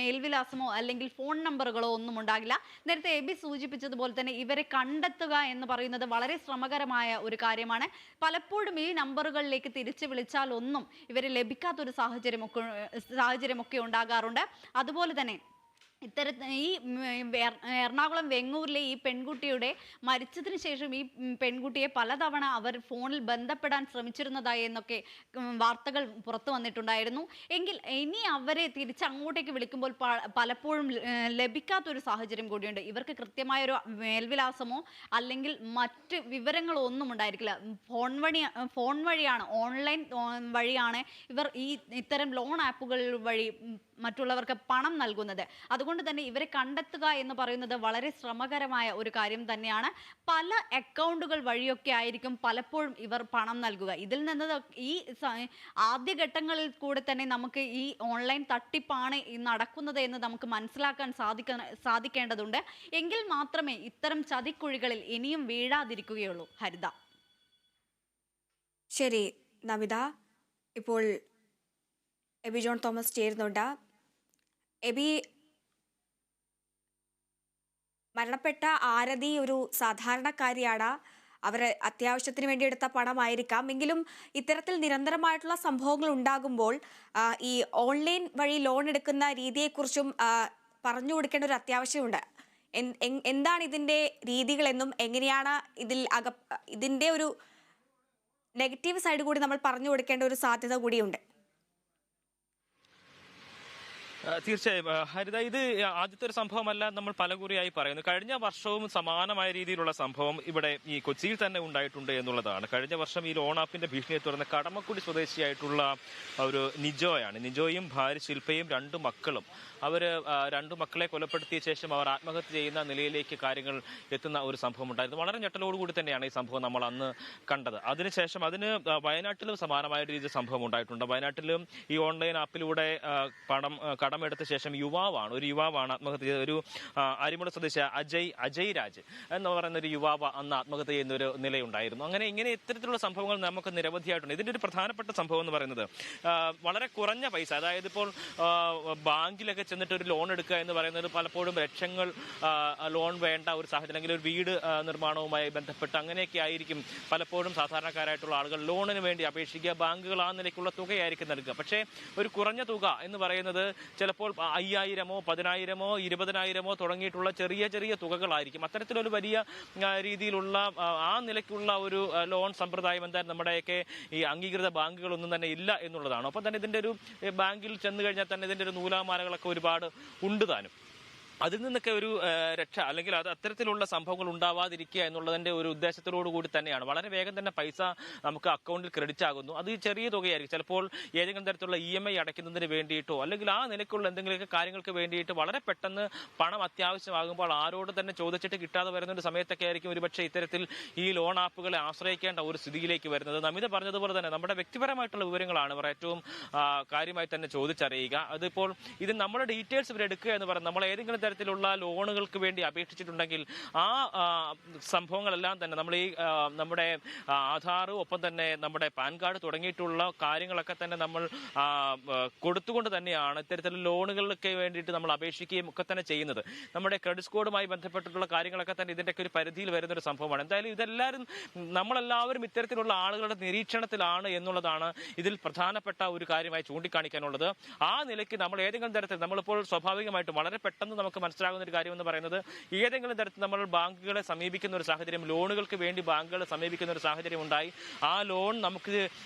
മേൽവിലാസമോ അല്ലെങ്കിൽ ഫോൺ നമ്പറുകളോ ഒന്നും ഉണ്ടാകില്ല. നേരത്തെ എബി സൂചിപ്പിച്ചതുപോലെ തന്നെ ഇവരെ കണ്ടെത്തുക എന്ന് പറയുന്നത് വളരെ ശ്രമകരമായ ഒരു കാര്യമാണ്. പലപ്പോഴും ഈ നമ്പറുകളിലേക്ക് തിരിച്ചു വിളിച്ചാൽ ഒന്നും ഇവരെ ലഭിക്കാത്തൊരു സാഹചര്യമൊക്കെ ഉണ്ടാകാറുണ്ട്. അതുപോലെ തന്നെ എറണാകുളം വെങ്ങൂരിലെ ഈ പെൺകുട്ടിയുടെ മരിച്ചതിന് ശേഷം ഈ പെൺകുട്ടിയെ പലതവണ അവർ ഫോണിൽ ബന്ധപ്പെടാൻ ശ്രമിച്ചിരുന്നതായി എന്നൊക്കെ വാർത്തകൾ പുറത്തു വന്നിട്ടുണ്ടായിരുന്നു. എങ്കിൽ ഇനി അവരെ തിരിച്ചങ്ങോട്ടേക്ക് വിളിക്കുമ്പോൾ പലപ്പോഴും ലഭിക്കാത്തൊരു സാഹചര്യം കൂടിയുണ്ട്. ഇവർക്ക് കൃത്യമായൊരു മേൽവിലാസമോ അല്ലെങ്കിൽ മറ്റ് വിവരങ്ങളോ ഒന്നും ഉണ്ടായിരിക്കില്ല. ഫോൺ വഴിയാണ്, ഓൺലൈൻ വഴിയാണ് ഇവർ ഇത്തരം ലോൺ ആപ്പുകൾ വഴി മറ്റുള്ളവർക്ക് പണം നൽകുന്നത്. അതുകൊണ്ട് തന്നെ ഇവരെ കണ്ടെത്തുക എന്ന് പറയുന്നത് വളരെ ശ്രമകരമായ ഒരു കാര്യം തന്നെയാണ്. പല അക്കൗണ്ടുകൾ വഴിയൊക്കെ ആയിരിക്കും പലപ്പോഴും ഇവർ പണം നൽകുക. ഇതിൽ നിന്ന് ഈ ആദ്യഘട്ടങ്ങളിൽ കൂടെ തന്നെ നമുക്ക് ഈ ഓൺലൈൻ തട്ടിപ്പാണ് നടക്കുന്നത് എന്ന് നമുക്ക് മനസ്സിലാക്കാൻ സാധിക്കേണ്ടതുണ്ട്. എങ്കിൽ മാത്രമേ ഇത്തരം ചതിക്കുഴികളിൽ ഇനിയും വീഴാതിരിക്കുകയുള്ളൂ. ഹരിത. ശരി നമിത, ഇപ്പോൾ എബി ജോൺ തോമസ് ചേരുന്നുണ്ട്. എബി, മരണപ്പെട്ട ആരതി ഒരു സാധാരണക്കാരിയാണ്. അവർ അത്യാവശ്യത്തിന് വേണ്ടി എടുത്ത പണമായിരിക്കാം. എങ്കിലും ഇത്തരത്തിൽ നിരന്തരമായിട്ടുള്ള സംഭവങ്ങൾ ഉണ്ടാകുമ്പോൾ ഈ ഓൺലൈൻ വഴി ലോൺ എടുക്കുന്ന രീതിയെക്കുറിച്ചും പറഞ്ഞു കൊടുക്കേണ്ട ഒരു അത്യാവശ്യമുണ്ട്. എന്താണ് ഇതിൻ്റെ രീതികളെന്നും എങ്ങനെയാണ് ഇതിൻ്റെ ഒരു നെഗറ്റീവ് സൈഡ് കൂടി നമ്മൾ പറഞ്ഞു കൊടുക്കേണ്ട ഒരു സാധ്യത കൂടിയുണ്ട്. തീർച്ചയായും ഹരിത, ഇത് ആദ്യത്തെ ഒരു സംഭവമല്ല. നമ്മൾ പലകുറിയായി പറയുന്നു. കഴിഞ്ഞ വർഷവും സമാനമായ രീതിയിലുള്ള സംഭവം ഇവിടെ ഈ കൊച്ചിയിൽ തന്നെ ഉണ്ടായിട്ടുണ്ട് എന്നുള്ളതാണ്. കഴിഞ്ഞ വർഷം ഈ ലോൺ ആപ്പിന്റെ ഭീഷണിയെ തുടർന്ന് കടമക്കുടി സ്വദേശിയായിട്ടുള്ള ഒരു നിജോയും ഭാര്യ ശില്പയും 2 മക്കളും അവർ 2 മക്കളെ കൊലപ്പെടുത്തിയ ശേഷം അവർ ആത്മഹത്യ ചെയ്യുന്ന നിലയിലേക്ക് കാര്യങ്ങൾ എത്തുന്ന ഒരു സംഭവം ഉണ്ടായിരുന്നു. വളരെ ഞെട്ടലോടുകൂടി തന്നെയാണ് ഈ സംഭവം നമ്മൾ അന്ന് കണ്ടത്. അതിനുശേഷം വയനാട്ടിലും സമാനമായ രീതിയിൽ സംഭവം ഉണ്ടായിട്ടുണ്ട്. വയനാട്ടിലും ഈ ഓൺലൈൻ ആപ്പിലൂടെ കടമെടുത്ത ശേഷം ഒരു യുവാവാണ് ആത്മഹത്യ ചെയ്തത്. ഒരു അരിമുള സ്വദേശി അജയ് രാജ് എന്ന് പറയുന്ന ഒരു യുവാവ് അന്ന് ആത്മഹത്യ ചെയ്യുന്ന ഒരു നിലയുണ്ടായിരുന്നു. ഇങ്ങനെ ഇത്തരത്തിലുള്ള സംഭവങ്ങൾ നമുക്ക് നിരവധിയായിട്ടുണ്ട്. ഇതിന്റെ ഒരു പ്രധാനപ്പെട്ട സംഭവം എന്ന് പറയുന്നത് വളരെ കുറഞ്ഞ പൈസ, അതായത് ഇപ്പോൾ ബാങ്കിലൊക്കെ ചെന്നിട്ട് ഒരു ലോൺ എടുക്കുക എന്ന് പറയുന്നത് പലപ്പോഴും ലക്ഷങ്ങൾ ലോൺ വേണ്ട ഒരു സാഹചര്യം, അല്ലെങ്കിൽ ഒരു വീട് നിർമ്മാണവുമായി ബന്ധപ്പെട്ട് അങ്ങനെയൊക്കെ ആയിരിക്കും പലപ്പോഴും സാധാരണക്കാരായിട്ടുള്ള ആളുകൾ ലോണിന് വേണ്ടി അപേക്ഷിക്കുക. ബാങ്കുകൾ ആ നിലയ്ക്കുള്ള തുകയായിരിക്കും നൽകുക. പക്ഷേ ഒരു കുറഞ്ഞ തുക എന്ന് പറയുന്നത് ചിലപ്പോൾ 5000-ഓ 10,000-ഓ 20,000-ഓ തുടങ്ങിയിട്ടുള്ള ചെറിയ തുകകളായിരിക്കും. അത്തരത്തിലൊരു വലിയ രീതിയിലുള്ള ആ നിലയ്ക്കുള്ള ഒരു ലോൺ സമ്പ്രദായം എന്തായാലും നമ്മുടെയൊക്കെ ഈ അംഗീകൃത ബാങ്കുകളൊന്നും തന്നെ ഇല്ല എന്നുള്ളതാണ്. ഒപ്പം തന്നെ ഇതിൻ്റെ ഒരു ബാങ്കിൽ ചെന്ന് കഴിഞ്ഞാൽ തന്നെ ഇതിൻ്റെ ഒരു നൂലാമാലകളൊക്കെ ഒരുപാട് ഉണ്ട് താനും. അതിൽ നിന്നൊക്കെ ഒരു രക്ഷ, അല്ലെങ്കിൽ അത്തരത്തിലുള്ള സംഭവങ്ങൾ ഉണ്ടാവാതിരിക്കുക എന്നുള്ളതിൻ്റെ ഒരു ഉദ്ദേശത്തോടു കൂടി തന്നെയാണ്. വളരെ വേഗം തന്നെ പൈസ നമുക്ക് അക്കൗണ്ടിൽ ക്രെഡിറ്റ് ആകുന്നു. അത് ചെറിയ തുകയായിരിക്കും. ചിലപ്പോൾ ഏതെങ്കിലും തരത്തിലുള്ള EMI അടയ്ക്കുന്നതിന് വേണ്ടിയിട്ടോ അല്ലെങ്കിൽ ആ നിലയ്ക്കുള്ള എന്തെങ്കിലുമൊക്കെ കാര്യങ്ങൾക്ക് വേണ്ടിയിട്ട് വളരെ പെട്ടെന്ന് പണം അത്യാവശ്യമാകുമ്പോൾ ആരോട് തന്നെ ചോദിച്ചിട്ട് കിട്ടാതെ വരുന്ന ഒരു സമയത്തൊക്കെ ആയിരിക്കും ഒരുപക്ഷെ ഇത്തരത്തിൽ ഈ ലോൺ ആപ്പുകളെ ആശ്രയിക്കേണ്ട ഒരു സ്ഥിതിയിലേക്ക് വരുന്നത്. നമിത പറഞ്ഞതുപോലെ തന്നെ നമ്മുടെ വ്യക്തിപരമായിട്ടുള്ള വിവരങ്ങളാണ് ഇവർ ഏറ്റവും കാര്യമായി തന്നെ ചോദിച്ചറിയുക. അതിപ്പോൾ ഇത് നമ്മുടെ ഡീറ്റെയിൽസ് ഇവർ എടുക്കുക എന്ന് പറയുന്നത്, നമ്മൾ ഏതെങ്കിലും തരത്തിലുള്ള ലോണുകൾക്ക് വേണ്ടി അപേക്ഷിച്ചിട്ടുണ്ടെങ്കിൽ ആ സംഭവങ്ങളെല്ലാം തന്നെ നമ്മൾ ഈ നമ്മുടെ ആധാർ, ഒപ്പം തന്നെ നമ്മുടെ പാൻ കാർഡ് തുടങ്ങിയിട്ടുള്ള കാര്യങ്ങളൊക്കെ തന്നെ നമ്മൾ കൊടുത്തുകൊണ്ട് തന്നെയാണ് ഇത്തരത്തിലുള്ള ലോണുകൾക്ക് വേണ്ടിയിട്ട് നമ്മൾ അപേക്ഷിക്കുകയും ഒക്കെ തന്നെ ചെയ്യുന്നത്. നമ്മുടെ ക്രെഡിറ്റ് സ്കോറുമായി ബന്ധപ്പെട്ടിട്ടുള്ള കാര്യങ്ങളൊക്കെ തന്നെ ഇതിൻ്റെയൊക്കെ ഒരു പരിധിയിൽ വരുന്നൊരു സംഭവമാണ്. എന്തായാലും നമ്മളെല്ലാവരും ഇത്തരത്തിലുള്ള ആളുകളുടെ നിരീക്ഷണത്തിലാണ് എന്നുള്ളതാണ് ഇതിൽ പ്രധാനപ്പെട്ട ഒരു കാര്യമായി ചൂണ്ടിക്കാണിക്കാനുള്ളത്. ആ നിലയ്ക്ക് നമ്മൾ ഏതെങ്കിലും തരത്തിൽ നമ്മളിപ്പോൾ സ്വാഭാവികമായിട്ടും വളരെ പെട്ടെന്ന് നമുക്ക് മനസ്സിലാകുന്ന ഒരു കാര്യം എന്ന് പറയുന്നത്, ഏതെങ്കിലും തരത്തിൽ നമ്മൾ ബാങ്കുകളെ സമീപിക്കുന്ന ഒരു സാഹചര്യം, ലോണുകൾക്ക് വേണ്ടി ബാങ്കുകളെ സമീപിക്കുന്ന ഒരു സാഹചര്യം ഉണ്ടായി ആ ലോൺ നമുക്ക്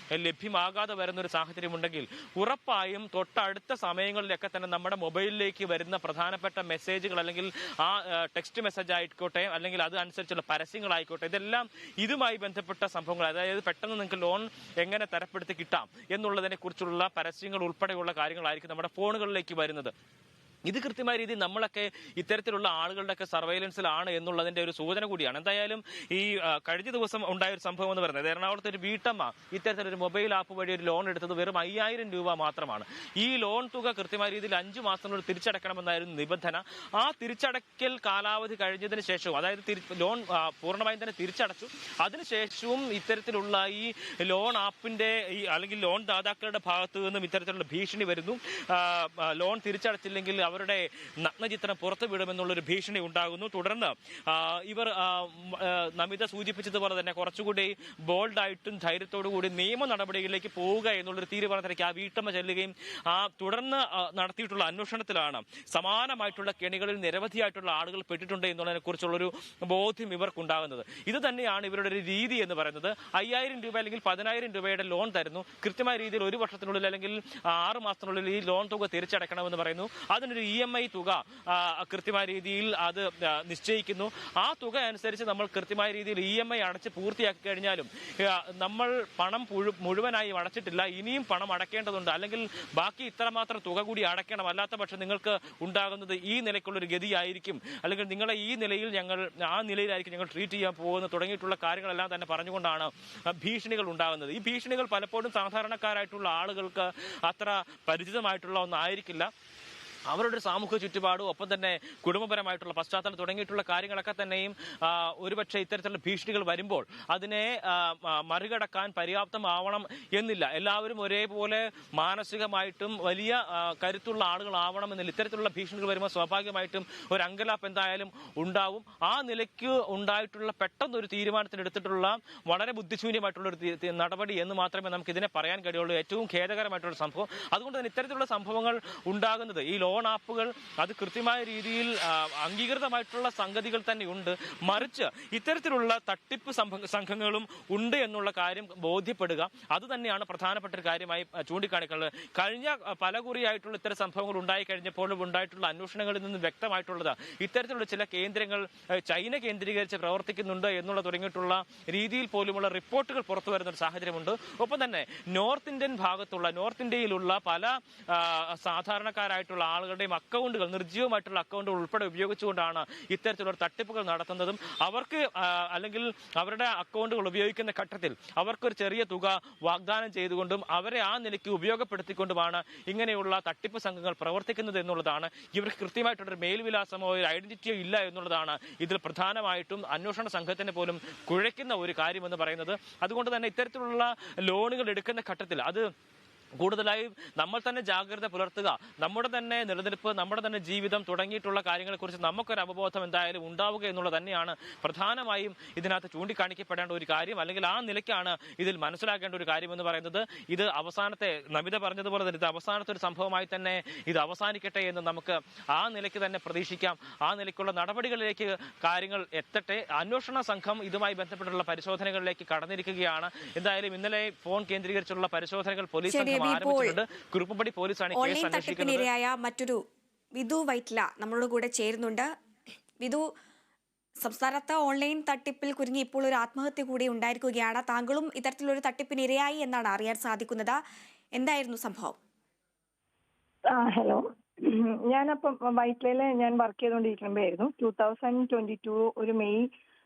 ലഭ്യമാകാതെ വരുന്ന ഒരു സാഹചര്യം ഉണ്ടെങ്കിൽ ഉറപ്പായും തൊട്ടടുത്ത സമയങ്ങളിലൊക്കെ തന്നെ നമ്മുടെ മൊബൈലിലേക്ക് വരുന്ന പ്രധാനപ്പെട്ട മെസ്സേജുകൾ, അല്ലെങ്കിൽ ആ ടെക്സ്റ്റ് മെസ്സേജ് ആയിക്കോട്ടെ, അല്ലെങ്കിൽ അത് അനുസരിച്ചുള്ള പരസ്യങ്ങളായിക്കോട്ടെ, ഇതെല്ലാം ഇതുമായി ബന്ധപ്പെട്ട സംഭവങ്ങൾ, അതായത് പെട്ടെന്ന് നിങ്ങൾക്ക് ലോൺ എങ്ങനെ തരപ്പെടുത്തി കിട്ടാം എന്നുള്ളതിനെ കുറിച്ചുള്ള പരസ്യങ്ങൾ ഉൾപ്പെടെയുള്ള കാര്യങ്ങളായിരിക്കും നമ്മുടെ ഫോണുകളിലേക്ക് വരുന്നത്. ഇത് കൃത്യമായ രീതിയിൽ നമ്മളൊക്കെ ഇത്തരത്തിലുള്ള ആളുകളുടെയൊക്കെ സർവൈലൻസിലാണ് എന്നുള്ളതിൻ്റെ ഒരു സൂചന കൂടിയാണ്. എന്തായാലും ഈ കഴിഞ്ഞ ദിവസം ഉണ്ടായ ഒരു സംഭവം എന്ന് പറയുന്നത്, എറണാകുളത്ത് ഒരു വീട്ടമ്മ ഇത്തരത്തിലൊരു മൊബൈൽ ആപ്പ് വഴി ഒരു ലോൺ എടുത്തത് വെറും 5000 രൂപ മാത്രമാണ്. ഈ ലോൺ തുക കൃത്യമായ രീതിയിൽ 5 മാസത്തിനുള്ളിൽ തിരിച്ചടക്കണമെന്നായിരുന്നു നിബന്ധന. ആ തിരിച്ചടക്കൽ കാലാവധി കഴിഞ്ഞതിന് ശേഷവും, അതായത് ലോൺ പൂർണ്ണമായും തന്നെ തിരിച്ചടച്ചു, അതിനുശേഷവും ഇത്തരത്തിലുള്ള ഈ ലോൺ ആപ്പിന്റെ അല്ലെങ്കിൽ ലോൺ ദാതാക്കളുടെ ഭാഗത്തു നിന്നും ഇത്തരത്തിലുള്ള ഭീഷണി വരുന്നു. ലോൺ തിരിച്ചടച്ചില്ലെങ്കിൽ അവരുടെ നഗ്നചിത്രം പുറത്തുവിടുമെന്നുള്ളൊരു ഭീഷണി ഉണ്ടാകുന്നു. തുടർന്ന് ഇവർ നമിത സൂചിപ്പിച്ചതുപോലെ തന്നെ കുറച്ചുകൂടി ബോൾഡായിട്ടും ധൈര്യത്തോടു കൂടി നിയമ നടപടികളിലേക്ക് പോവുക എന്നുള്ളൊരു തീരുമാനത്തിലേക്ക് ആ വീട്ടമ്മ ചെല്ലുകയും തുടർന്ന് നടത്തിയിട്ടുള്ള അന്വേഷണത്തിലാണ് സമാനമായിട്ടുള്ള കെണികളിൽ നിരവധിയായിട്ടുള്ള ആളുകൾ പെട്ടിട്ടുണ്ട് എന്നുള്ളതിനെ കുറിച്ചുള്ളൊരു ബോധ്യം ഇവർക്കുണ്ടാകുന്നത്. ഇത് തന്നെയാണ് ഇവരുടെ ഒരു രീതി എന്ന് പറയുന്നത്. 5000 രൂപ അല്ലെങ്കിൽ 10000 രൂപയുടെ ലോൺ തരുന്നു. കൃത്യമായ രീതിയിൽ 1 വർഷത്തിനുള്ളിൽ അല്ലെങ്കിൽ 6 മാസത്തിനുള്ളിൽ ഈ ലോൺ തുക തിരിച്ചടക്കണമെന്ന് പറയുന്നു. അതിനൊരു EMI തുക കൃത്യമായ രീതിയിൽ അത് നിശ്ചയിക്കുന്നു. ആ തുക അനുസരിച്ച് നമ്മൾ കൃത്യമായ രീതിയിൽ EMI അടച്ച് പൂർത്തിയാക്കി കഴിഞ്ഞാലും നമ്മൾ പണം മുഴുവനായി അടച്ചിട്ടില്ല, ഇനിയും പണം അടയ്ക്കേണ്ടതുണ്ട്, അല്ലെങ്കിൽ ബാക്കി ഇത്രമാത്രം തുക കൂടി അടയ്ക്കണം, അല്ലാത്ത പക്ഷം നിങ്ങൾക്ക് ഉണ്ടാകുന്നത് ഈ നിലയ്ക്കുള്ളൊരു ഗതിയായിരിക്കും, അല്ലെങ്കിൽ നിങ്ങളെ ഈ നിലയിൽ ആ നിലയിലായിരിക്കും ഞങ്ങൾ ട്രീറ്റ് ചെയ്യാൻ പോകുന്നത് തുടങ്ങിയിട്ടുള്ള കാര്യങ്ങളെല്ലാം തന്നെ പറഞ്ഞുകൊണ്ടാണ് ഭീഷണികൾ ഉണ്ടാകുന്നത്. ഈ ഭീഷണികൾ പലപ്പോഴും സാധാരണക്കാരായിട്ടുള്ള ആളുകൾക്ക് അത്ര പരിചിതമായിട്ടുള്ള ഒന്നായിരിക്കില്ല. അവരുടെ ഒരു സാമൂഹിക ചുറ്റുപാടും ഒപ്പം തന്നെ കുടുംബപരമായിട്ടുള്ള പശ്ചാത്തലം തുടങ്ങിയിട്ടുള്ള കാര്യങ്ങളൊക്കെ തന്നെയും ഒരുപക്ഷെ ഇത്തരത്തിലുള്ള ഭീഷണികൾ വരുമ്പോൾ അതിനെ മറികടക്കാൻ പര്യാപ്തമാവണം എന്നില്ല. എല്ലാവരും ഒരേപോലെ മാനസികമായിട്ടും വലിയ കരുത്തുള്ള ആളുകളാവണമെന്നില്ല. ഇത്തരത്തിലുള്ള ഭീഷണികൾ വരുമ്പോൾ സ്വാഭാവികമായിട്ടും ഒരു അങ്കലാപ്പ് എന്തായാലും ഉണ്ടാവും. ആ നിലയ്ക്ക് ഉണ്ടായിട്ടുള്ള പെട്ടെന്നൊരു തീരുമാനത്തിനെടുത്തിട്ടുള്ള വളരെ ബുദ്ധിശൂന്യമായിട്ടുള്ള ഒരു നടപടി എന്ന് മാത്രമേ നമുക്ക് ഇതിനെ പറയാൻ കഴിയുള്ളൂ. ഏറ്റവും ഖേദകരമായിട്ടുള്ള സംഭവം. അതുകൊണ്ട് തന്നെ ഇത്തരത്തിലുള്ള സംഭവങ്ങൾ ഉണ്ടാകുന്നത് ഈ ലോൺ ആപ്പുകൾ അത് കൃത്യമായ രീതിയിൽ അംഗീകൃതമായിട്ടുള്ള സംഗതികൾ തന്നെയുണ്ട്. മറിച്ച് ഇത്തരത്തിലുള്ള തട്ടിപ്പ് സംഘങ്ങളും ഉണ്ട് എന്നുള്ള കാര്യം ബോധ്യപ്പെടുക, അത് തന്നെയാണ് പ്രധാനപ്പെട്ട ഒരു കാര്യമായി ചൂണ്ടിക്കാണിക്കുന്നത്. കഴിഞ്ഞ പല കുറിയായിട്ടുള്ള ഇത്തരം സംഭവങ്ങൾ ഉണ്ടായി കഴിഞ്ഞപ്പോഴും ഉണ്ടായിട്ടുള്ള അന്വേഷണങ്ങളിൽ നിന്ന് വ്യക്തമായിട്ടുള്ളത് ഇത്തരത്തിലുള്ള ചില കേന്ദ്രങ്ങൾ ചൈന കേന്ദ്രീകരിച്ച് പ്രവർത്തിക്കുന്നുണ്ട് എന്നുള്ള തുടങ്ങിയിട്ടുള്ള രീതിയിൽ പോലുമുള്ള റിപ്പോർട്ടുകൾ പുറത്തു വരുന്ന ഒരു സാഹചര്യമുണ്ട്. ഒപ്പം തന്നെ നോർത്ത് ഇന്ത്യയിലുള്ള പല സാധാരണക്കാരായിട്ടുള്ള ആളുകളുടെയും അക്കൗണ്ടുകൾ, നിർജ്ജീവമായിട്ടുള്ള അക്കൗണ്ടുകൾ ഉൾപ്പെടെ ഉപയോഗിച്ചുകൊണ്ടാണ് ഇത്തരത്തിലുള്ള തട്ടിപ്പുകൾ നടത്തുന്നതും അവർക്ക് അല്ലെങ്കിൽ അവരുടെ അക്കൗണ്ടുകൾ ഉപയോഗിക്കുന്ന ഘട്ടത്തിൽ അവർക്കൊരു ചെറിയ തുക വാഗ്ദാനം ചെയ്തുകൊണ്ടും അവരെ ആ നിലയ്ക്ക് ഉപയോഗപ്പെടുത്തിക്കൊണ്ടുമാണ് ഇങ്ങനെയുള്ള തട്ടിപ്പ് സംഘങ്ങൾ പ്രവർത്തിക്കുന്നത് എന്നുള്ളതാണ്. ഇവർക്ക് കൃത്യമായിട്ടുള്ളൊരു മേൽവിലാസമോ ഒരു ഐഡന്റിറ്റിയോ ഇല്ല എന്നുള്ളതാണ് ഇതിൽ പ്രധാനമായിട്ടും അന്വേഷണ സംഘത്തിന് പോലും കുഴയ്ക്കുന്ന ഒരു കാര്യമെന്ന് പറയുന്നത്. അതുകൊണ്ട് തന്നെ ഇത്തരത്തിലുള്ള ലോണുകൾ എടുക്കുന്ന ഘട്ടത്തിൽ അത് കൂടുതലായും നമ്മൾ തന്നെ ജാഗ്രത പുലർത്തുക, നമ്മുടെ തന്നെ നിലനിൽപ്പ്, നമ്മുടെ തന്നെ ജീവിതം തുടങ്ങിയിട്ടുള്ള കാര്യങ്ങളെക്കുറിച്ച് നമുക്കൊരു അവബോധം എന്തായാലും ഉണ്ടാവുക എന്നുള്ളത് തന്നെയാണ് പ്രധാനമായും ഇതിനകത്ത് ചൂണ്ടിക്കാണിക്കപ്പെടേണ്ട ഒരു കാര്യം. അല്ലെങ്കിൽ ആ നിലയ്ക്കാണ് ഇതിൽ മനസ്സിലാക്കേണ്ട ഒരു കാര്യം എന്ന് പറയുന്നത്. ഇത് അവസാനത്തെ, നമിത പറഞ്ഞതുപോലെ തന്നെ ഇത് അവസാനത്തെ ഒരു സംഭവമായി തന്നെ ഇത് അവസാനിക്കട്ടെ എന്ന് നമുക്ക് ആ നിലയ്ക്ക് തന്നെ പ്രതീക്ഷിക്കാം. ആ നിലയ്ക്കുള്ള നടപടികളിലേക്ക് കാര്യങ്ങൾ എത്തട്ടെ. അന്വേഷണ സംഘം ഇതുമായി ബന്ധപ്പെട്ടുള്ള പരിശോധനകളിലേക്ക് കടന്നിരിക്കുകയാണ്. എന്തായാലും ഇന്നലെ ഫോൺ കേന്ദ്രീകരിച്ചുള്ള പരിശോധനകൾ പോലീസ് സംഘം ആരംഭിച്ചിട്ടുണ്ട്. കുറുപ്പുംപടി പോലീസാണ് കേസ് അന്വേഷിക്കുന്നത്. മറ്റൊരു വിധു വൈറ്റ്ല നമ്മളോട് കൂടെ ചേരുന്നുണ്ട്. വിധു, സംസ്ഥാനത്ത് ഓൺലൈൻ തട്ടിപ്പിൽ കുരുങ്ങി ഇപ്പോൾ ഒരു ആത്മഹത്യ കൂടി ഉണ്ടായിരിക്കുകയാണ്. താങ്കളും ഇത്തരത്തിലൊരു തട്ടിപ്പിന് ഇരയായി എന്നാണ് അറിയാൻ സാധിക്കുന്നത്. എന്തായിരുന്നു സംഭവം? ഹലോ, ഞാനപ്പം വൈറ്റ്ലയില് ഞാൻ വർക്ക് ചെയ്തുകൊണ്ടിരിക്കുമ്പോഴായിരുന്നു 2022 ഒരു മെയ്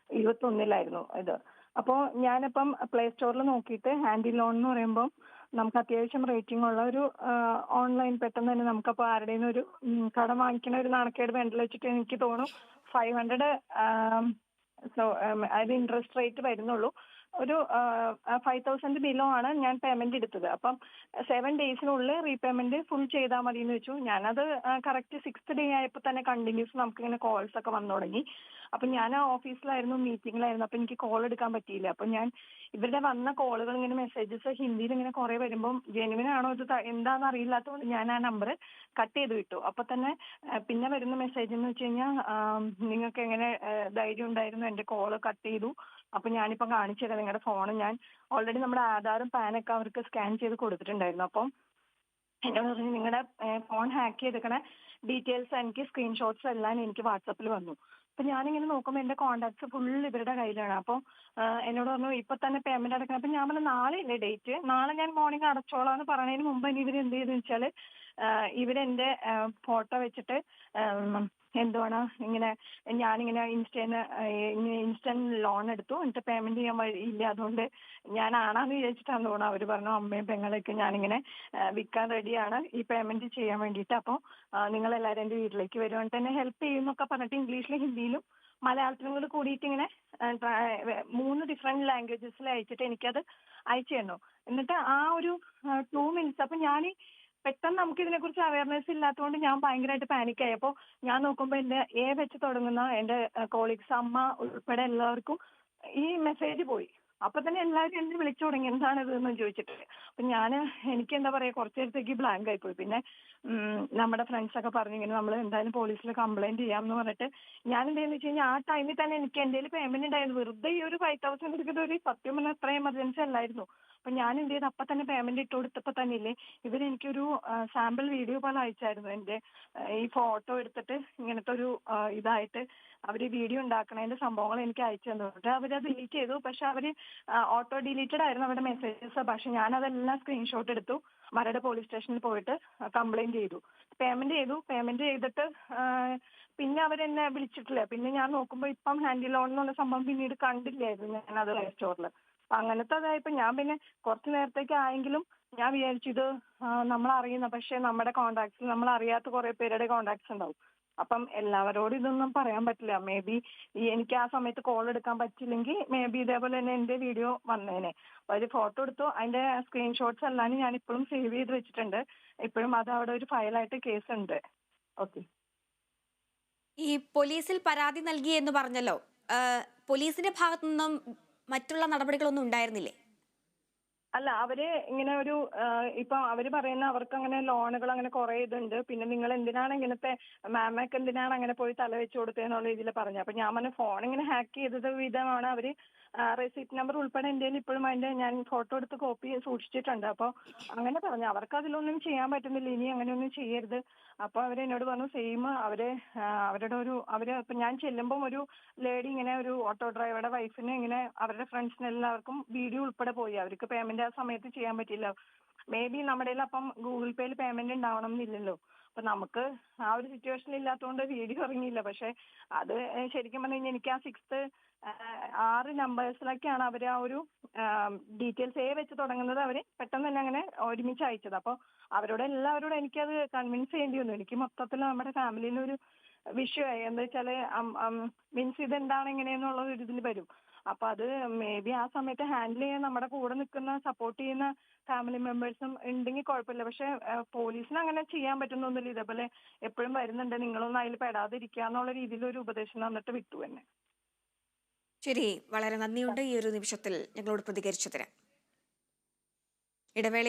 21 ഇത്. അപ്പോൾ ഞാനിപ്പം പ്ലേ സ്റ്റോറിൽ നോക്കിയിട്ട് ഹാൻഡി ലോൺ എന്ന് പറയുമ്പോൾ നമുക്ക് അത്യാവശ്യം റേറ്റിംഗ് ഉള്ള ഒരു ഓൺലൈൻ പെട്ടെന്ന് തന്നെ നമുക്കപ്പോൾ ആരുടെയും ഒരു കടം വാങ്ങിക്കണ ഒരു നാണക്കേട് വേണ്ടല്ലോ വെച്ചിട്ട് എനിക്ക് തോന്നും 500 അത് ഇൻട്രസ്റ്റ് റേറ്റ് വരുന്നുള്ളൂ. ഒരു 5000 ബിലോ ആണ് ഞാൻ പേയ്മെന്റ് എടുത്തത്. അപ്പം 7 ഡേയ്സിനുള്ളിൽ റീപേയ്മെന്റ് ഫുൾ ചെയ്താൽ മതി എന്ന് വെച്ചു. ഞാനത് കറക്റ്റ് 6th ഡേ ആയപ്പോൾ തന്നെ കണ്ടിന്യൂസ് നമുക്കിങ്ങനെ കോൾസ് ഒക്കെ വന്നു തുടങ്ങി. അപ്പൊ ഞാൻ ഓഫീസിലായിരുന്നു, മീറ്റിംഗിലായിരുന്നു. അപ്പൊ എനിക്ക് കോൾ എടുക്കാൻ പറ്റിയില്ല. അപ്പൊ ഞാൻ ഇവരുടെ വന്ന കോളുകൾ ഇങ്ങനെ മെസ്സേജസ് ഹിന്ദിയിൽ ഇങ്ങനെ കുറെ വരുമ്പോൾ ജെനുവിൻ ആണോ ഇത് എന്താണെന്ന് അറിയില്ലാത്തതുകൊണ്ട് ഞാൻ ആ നമ്പർ കട്ട് ചെയ്ത് വിട്ടു. അപ്പൊ തന്നെ പിന്നെ വരുന്ന മെസ്സേജ് എന്ന് വെച്ച് കഴിഞ്ഞാൽ നിങ്ങൾക്ക് എങ്ങനെ ധൈര്യം ഉണ്ടായിരുന്നു എന്റെ കോള് കട്ട് ചെയ്തു. അപ്പൊ ഞാനിപ്പം കാണിച്ചു തരാം നിങ്ങളുടെ ഫോൺ. ഞാൻ ഓൾറെഡി നമ്മുടെ ആധാറും പാനൊക്കെ അവർക്ക് സ്കാൻ ചെയ്ത് കൊടുത്തിട്ടുണ്ടായിരുന്നു. അപ്പം എന്നോട് പറഞ്ഞു നിങ്ങളുടെ ഫോൺ ഹാക്ക് ചെയ്തിരിക്കണ ഡീറ്റെയിൽസ് എനിക്ക് സ്ക്രീൻഷോട്ട്സ് എല്ലാം എനിക്ക് വാട്സാപ്പിൽ വന്നു. അപ്പൊ ഞാനിങ്ങനെ നോക്കുമ്പോൾ എന്റെ കോണ്ടാക്ട്സ് ഫുൾ ഇവരുടെ കയ്യിലാണ്. അപ്പോൾ എന്നോട് പറഞ്ഞു ഇപ്പൊ തന്നെ പേയ്മെന്റ് അടക്കണം. അപ്പൊ ഞാൻ പറഞ്ഞു നാളെ ഇല്ലേ ഡേറ്റ്, നാളെ ഞാൻ മോർണിംഗ് അടച്ചോളാം എന്ന് പറഞ്ഞതിന് മുമ്പ് ഇവർ എന്ത് ചെയ്തെന്ന് വെച്ചാല് ഇവരെന്റെ ഫോട്ടോ വെച്ചിട്ട് എന്തുവാണ് ഇങ്ങനെ ഞാനിങ്ങനെ ഇൻസ്റ്റന്റ് ലോൺ എടുത്തു, എന്നിട്ട് പേയ്മെന്റ് ചെയ്യാൻ വഴിയില്ല, അതുകൊണ്ട് ഞാൻ ആണാന്ന് വിചാരിച്ചിട്ടാണ് തോന്നുന്നു അവർ പറഞ്ഞു അമ്മയും പെങ്ങളൊക്കെ ഞാനിങ്ങനെ വിൽക്കാൻ റെഡിയാണ് ഈ പേയ്മെന്റ് ചെയ്യാൻ വേണ്ടിയിട്ട്. അപ്പോൾ നിങ്ങളെല്ലാവരും എൻ്റെ വീട്ടിലേക്ക് വരുവാൻ എന്നെ ഹെൽപ്പ് ചെയ്യുമെന്നൊക്കെ പറഞ്ഞിട്ട് ഇംഗ്ലീഷിലും ഹിന്ദിയിലും മലയാളത്തിലും കൂടി കൂടിയിട്ട് ഇങ്ങനെ 3 ഡിഫറെന്റ് ലാംഗ്വേജസിൽ അയച്ചിട്ട് എനിക്കത് അയച്ചു തന്നു. എന്നിട്ട് ആ ഒരു 2 minutes അപ്പൊ ഞാൻ പെട്ടെന്ന് നമുക്ക് ഇതിനെക്കുറിച്ച് അവയർനെസ് ഇല്ലാത്തതുകൊണ്ട് ഞാൻ ഭയങ്കരമായിട്ട് പാനിക്കായി. അപ്പോൾ ഞാൻ നോക്കുമ്പോൾ എൻ്റെ വെച്ച് തുടങ്ങുന്ന എൻ്റെ കോളീഗ്സ്, അമ്മ ഉൾപ്പെടെ എല്ലാവർക്കും ഈ മെസ്സേജ് പോയി. അപ്പൊ തന്നെ എല്ലാവരും എന്നെ വിളിച്ചു തുടങ്ങി എന്താണിത് എന്ന് ചോദിച്ചിട്ട്. അപ്പൊ എനിക്ക് എന്താ പറയാ, കുറച്ചു നേരത്തേക്ക് ബ്ലാങ്ക് ആയിപ്പോയി. പിന്നെ നമ്മുടെ ഫ്രണ്ട്സ് ഒക്കെ പറഞ്ഞു ഇങ്ങനെ നമ്മൾ എന്തായാലും പോലീസിൽ കംപ്ലൈന്റ് ചെയ്യാമെന്ന് പറഞ്ഞിട്ട് ഞാൻ എന്താന്ന് വെച്ച് കഴിഞ്ഞാൽ ആ ടൈമിൽ തന്നെ എനിക്ക് എൻ്റെ പേയ്മെന്റ് ഉണ്ടായിരുന്നു. വെറുതെ ഈ ഒരു 5,000 എടുക്കുന്നത് ഒരു സത്യം പറഞ്ഞാൽ അത്ര എമർജൻസി അല്ലായിരുന്നു. അപ്പൊ ഞാൻ എന്ത് ചെയ്ത് അപ്പൊ തന്നെ പേയ്മെന്റ് ഇട്ട് കൊടുത്തപ്പോ തന്നെ ഇല്ലേ ഇവരെനിക്കൊരു സാമ്പിൾ വീഡിയോ പോലെ അയച്ചായിരുന്നു. എൻ്റെ ഈ ഫോട്ടോ എടുത്തിട്ട് ഇങ്ങനത്തെ ഒരു ഇതായിട്ട് അവര് വീഡിയോ ഉണ്ടാക്കണതിന്റെ സംഭവങ്ങൾ എനിക്ക് അയച്ചു തന്നിട്ട് അവരത് ഡിലീറ്റ് ചെയ്തു. പക്ഷെ അവര് ഓട്ടോ ഡിലീറ്റഡ് ആയിരുന്നു അവരുടെ മെസ്സേജസ്. പക്ഷെ ഞാൻ അതെല്ലാം സ്ക്രീൻഷോട്ട് എടുത്തു, മരട് പോലീസ് സ്റ്റേഷനിൽ പോയിട്ട് കംപ്ലൈന്റ് ചെയ്തു. പേയ്മെന്റ് ചെയ്തിട്ട് പിന്നെ അവരെന്നെ വിളിച്ചിട്ടില്ല. പിന്നെ ഞാൻ നോക്കുമ്പോൾ ഇപ്പം ഹാൻഡിൽ ലോൺ എന്നുള്ള സംഭവം പിന്നീട് കണ്ടില്ലായിരുന്നു ഞാനത് പ്ലേ സ്റ്റോറിൽ. അപ്പൊ അങ്ങനത്തെ അതായപ്പോ ഞാൻ പിന്നെ കുറച്ചു നേരത്തേക്ക് ആയെങ്കിലും ഞാൻ വിചാരിച്ചു ഇത് നമ്മൾ അറിയുന്ന, പക്ഷെ നമ്മുടെ കോണ്ടാക്ട്സിൽ നമ്മൾ അറിയാത്ത കുറെ പേരുടെ കോണ്ടാക്ട്സ് ഉണ്ടാവും. അപ്പം എല്ലാവരോടും ഇതൊന്നും പറയാൻ പറ്റില്ല. മേ ബി എനിക്ക് ആ സമയത്ത് കോൾ എടുക്കാൻ പറ്റില്ലെങ്കിൽ മേ ബി ഇതേപോലെ തന്നെ എൻ്റെ വീഡിയോ വന്നേനെ. അപ്പൊ അതിൽ ഫോട്ടോ എടുത്തു, അതിന്റെ സ്ക്രീൻഷോട്ട്സ് എല്ലാം ഞാൻ ഇപ്പോഴും സേവ് ചെയ്ത് വെച്ചിട്ടുണ്ട്. ഇപ്പോഴും അത് അവിടെ ഒരു ഫയലായിട്ട് കേസ് ഉണ്ട്. ഓക്കെ. ഈ പോലീസിൽ പരാതി നൽകി എന്ന് പറഞ്ഞല്ലോ, പോലീസിന്റെ ഭാഗത്തു നിന്നും മറ്റുള്ള നടപടികളൊന്നും ഉണ്ടായിരുന്നില്ലേ? അല്ല, അവര് ഇങ്ങനെ ഒരു ഇപ്പൊ അവര് പറയുന്ന അവർക്ക് അങ്ങനെ ലോണുകൾ അങ്ങനെ കുറെ ഇതുണ്ട്. പിന്നെ നിങ്ങൾ എന്തിനാണ് ഇങ്ങനത്തെ മാമക്ക് എന്തിനാണ് അങ്ങനെ പോയി തല വെച്ച് കൊടുത്തതെന്നുള്ള രീതിയിൽ പറഞ്ഞു. അപ്പൊ ഞാൻ പറഞ്ഞു ഫോൺ ഇങ്ങനെ ഹാക്ക് ചെയ്തത് വിധമാണ് അവര്. റെസിപ്റ്റ് നമ്പർ ഉൾപ്പെടെ എൻ്റെ ഇപ്പോഴും അതിന്റെ ഞാൻ ഫോട്ടോ എടുത്ത് കോപ്പി സൂക്ഷിച്ചിട്ടുണ്ട്. അപ്പോൾ അങ്ങനെ പറഞ്ഞു അവർക്ക് അതിലൊന്നും ചെയ്യാൻ പറ്റുന്നില്ല, ഇനി അങ്ങനെയൊന്നും ചെയ്യരുത്. അപ്പൊ അവരെന്നോട് പറഞ്ഞു സെയിം ഇപ്പൊ ഞാൻ ചെല്ലുമ്പോൾ ഒരു ലേഡി ഇങ്ങനെ ഒരു ഓട്ടോ ഡ്രൈവറുടെ വൈഫിന് ഇങ്ങനെ അവരുടെ ഫ്രണ്ട്സിന് എല്ലാവർക്കും വീഡിയോ ഉൾപ്പെടെ പോയി. അവർക്ക് പേയ്മെന്റ് ആ സമയത്ത് ചെയ്യാൻ പറ്റില്ല. മേ ബി നമ്മുടെ അപ്പം ഗൂഗിൾ പേയിൽ പേയ്മെന്റ് ഉണ്ടാവണം എന്നില്ലല്ലോ. അപ്പൊ നമുക്ക് ആ ഒരു സിറ്റുവേഷൻ ഇല്ലാത്തതുകൊണ്ട് വീഡിയോ ഇറങ്ങിയില്ല. പക്ഷെ അത് ശരിക്കും പറഞ്ഞു കഴിഞ്ഞാൽ എനിക്ക് ആ 6 നമ്പേഴ്സിലൊക്കെയാണ് അവർ ആ ഒരു ഡീറ്റെയിൽസ് വെച്ച് തുടങ്ങുന്നത്. അവര് പെട്ടെന്ന് തന്നെ അങ്ങനെ ഒരുമിച്ച് അയച്ചത്. അപ്പോൾ എല്ലാവരോടും എനിക്കത് കൺവിൻസ് ചെയ്യേണ്ടി വന്നു. എനിക്ക് മൊത്തത്തിൽ നമ്മുടെ ഫാമിലിയിൽ ഒരു വിഷയമായി. എന്താ വെച്ചാല് മീൻസ് ഇതെന്താണ് ഇങ്ങനെയെന്നുള്ള ഒരു ഇതിൽ വരും. അപ്പൊ അത് മേ ബി ആ സമയത്ത് ഹാൻഡിൽ ചെയ്യാൻ നമ്മുടെ കൂടെ നിൽക്കുന്ന സപ്പോർട്ട് ചെയ്യുന്ന ഫാമിലി മെമ്പേഴ്സും ഉണ്ടെങ്കിൽ കുഴപ്പമില്ല. പക്ഷെ പോലീസിന് അങ്ങനെ ചെയ്യാൻ പറ്റുന്നൊന്നുമില്ല. ഇതേപോലെ എപ്പോഴും വരുന്നുണ്ട്, നിങ്ങളൊന്നും അതിൽ പെടാതിരിക്കുക എന്നുള്ള രീതിയിൽ ഒരു ഉപദേശം തന്നിട്ട് വിട്ടു തന്നെ. ശരി, വളരെ നന്ദിയുണ്ട് ഈ ഒരു നിമിഷത്തിൽ ഞങ്ങളോട് പ്രതികരിച്ചതിന്. ഇടവേള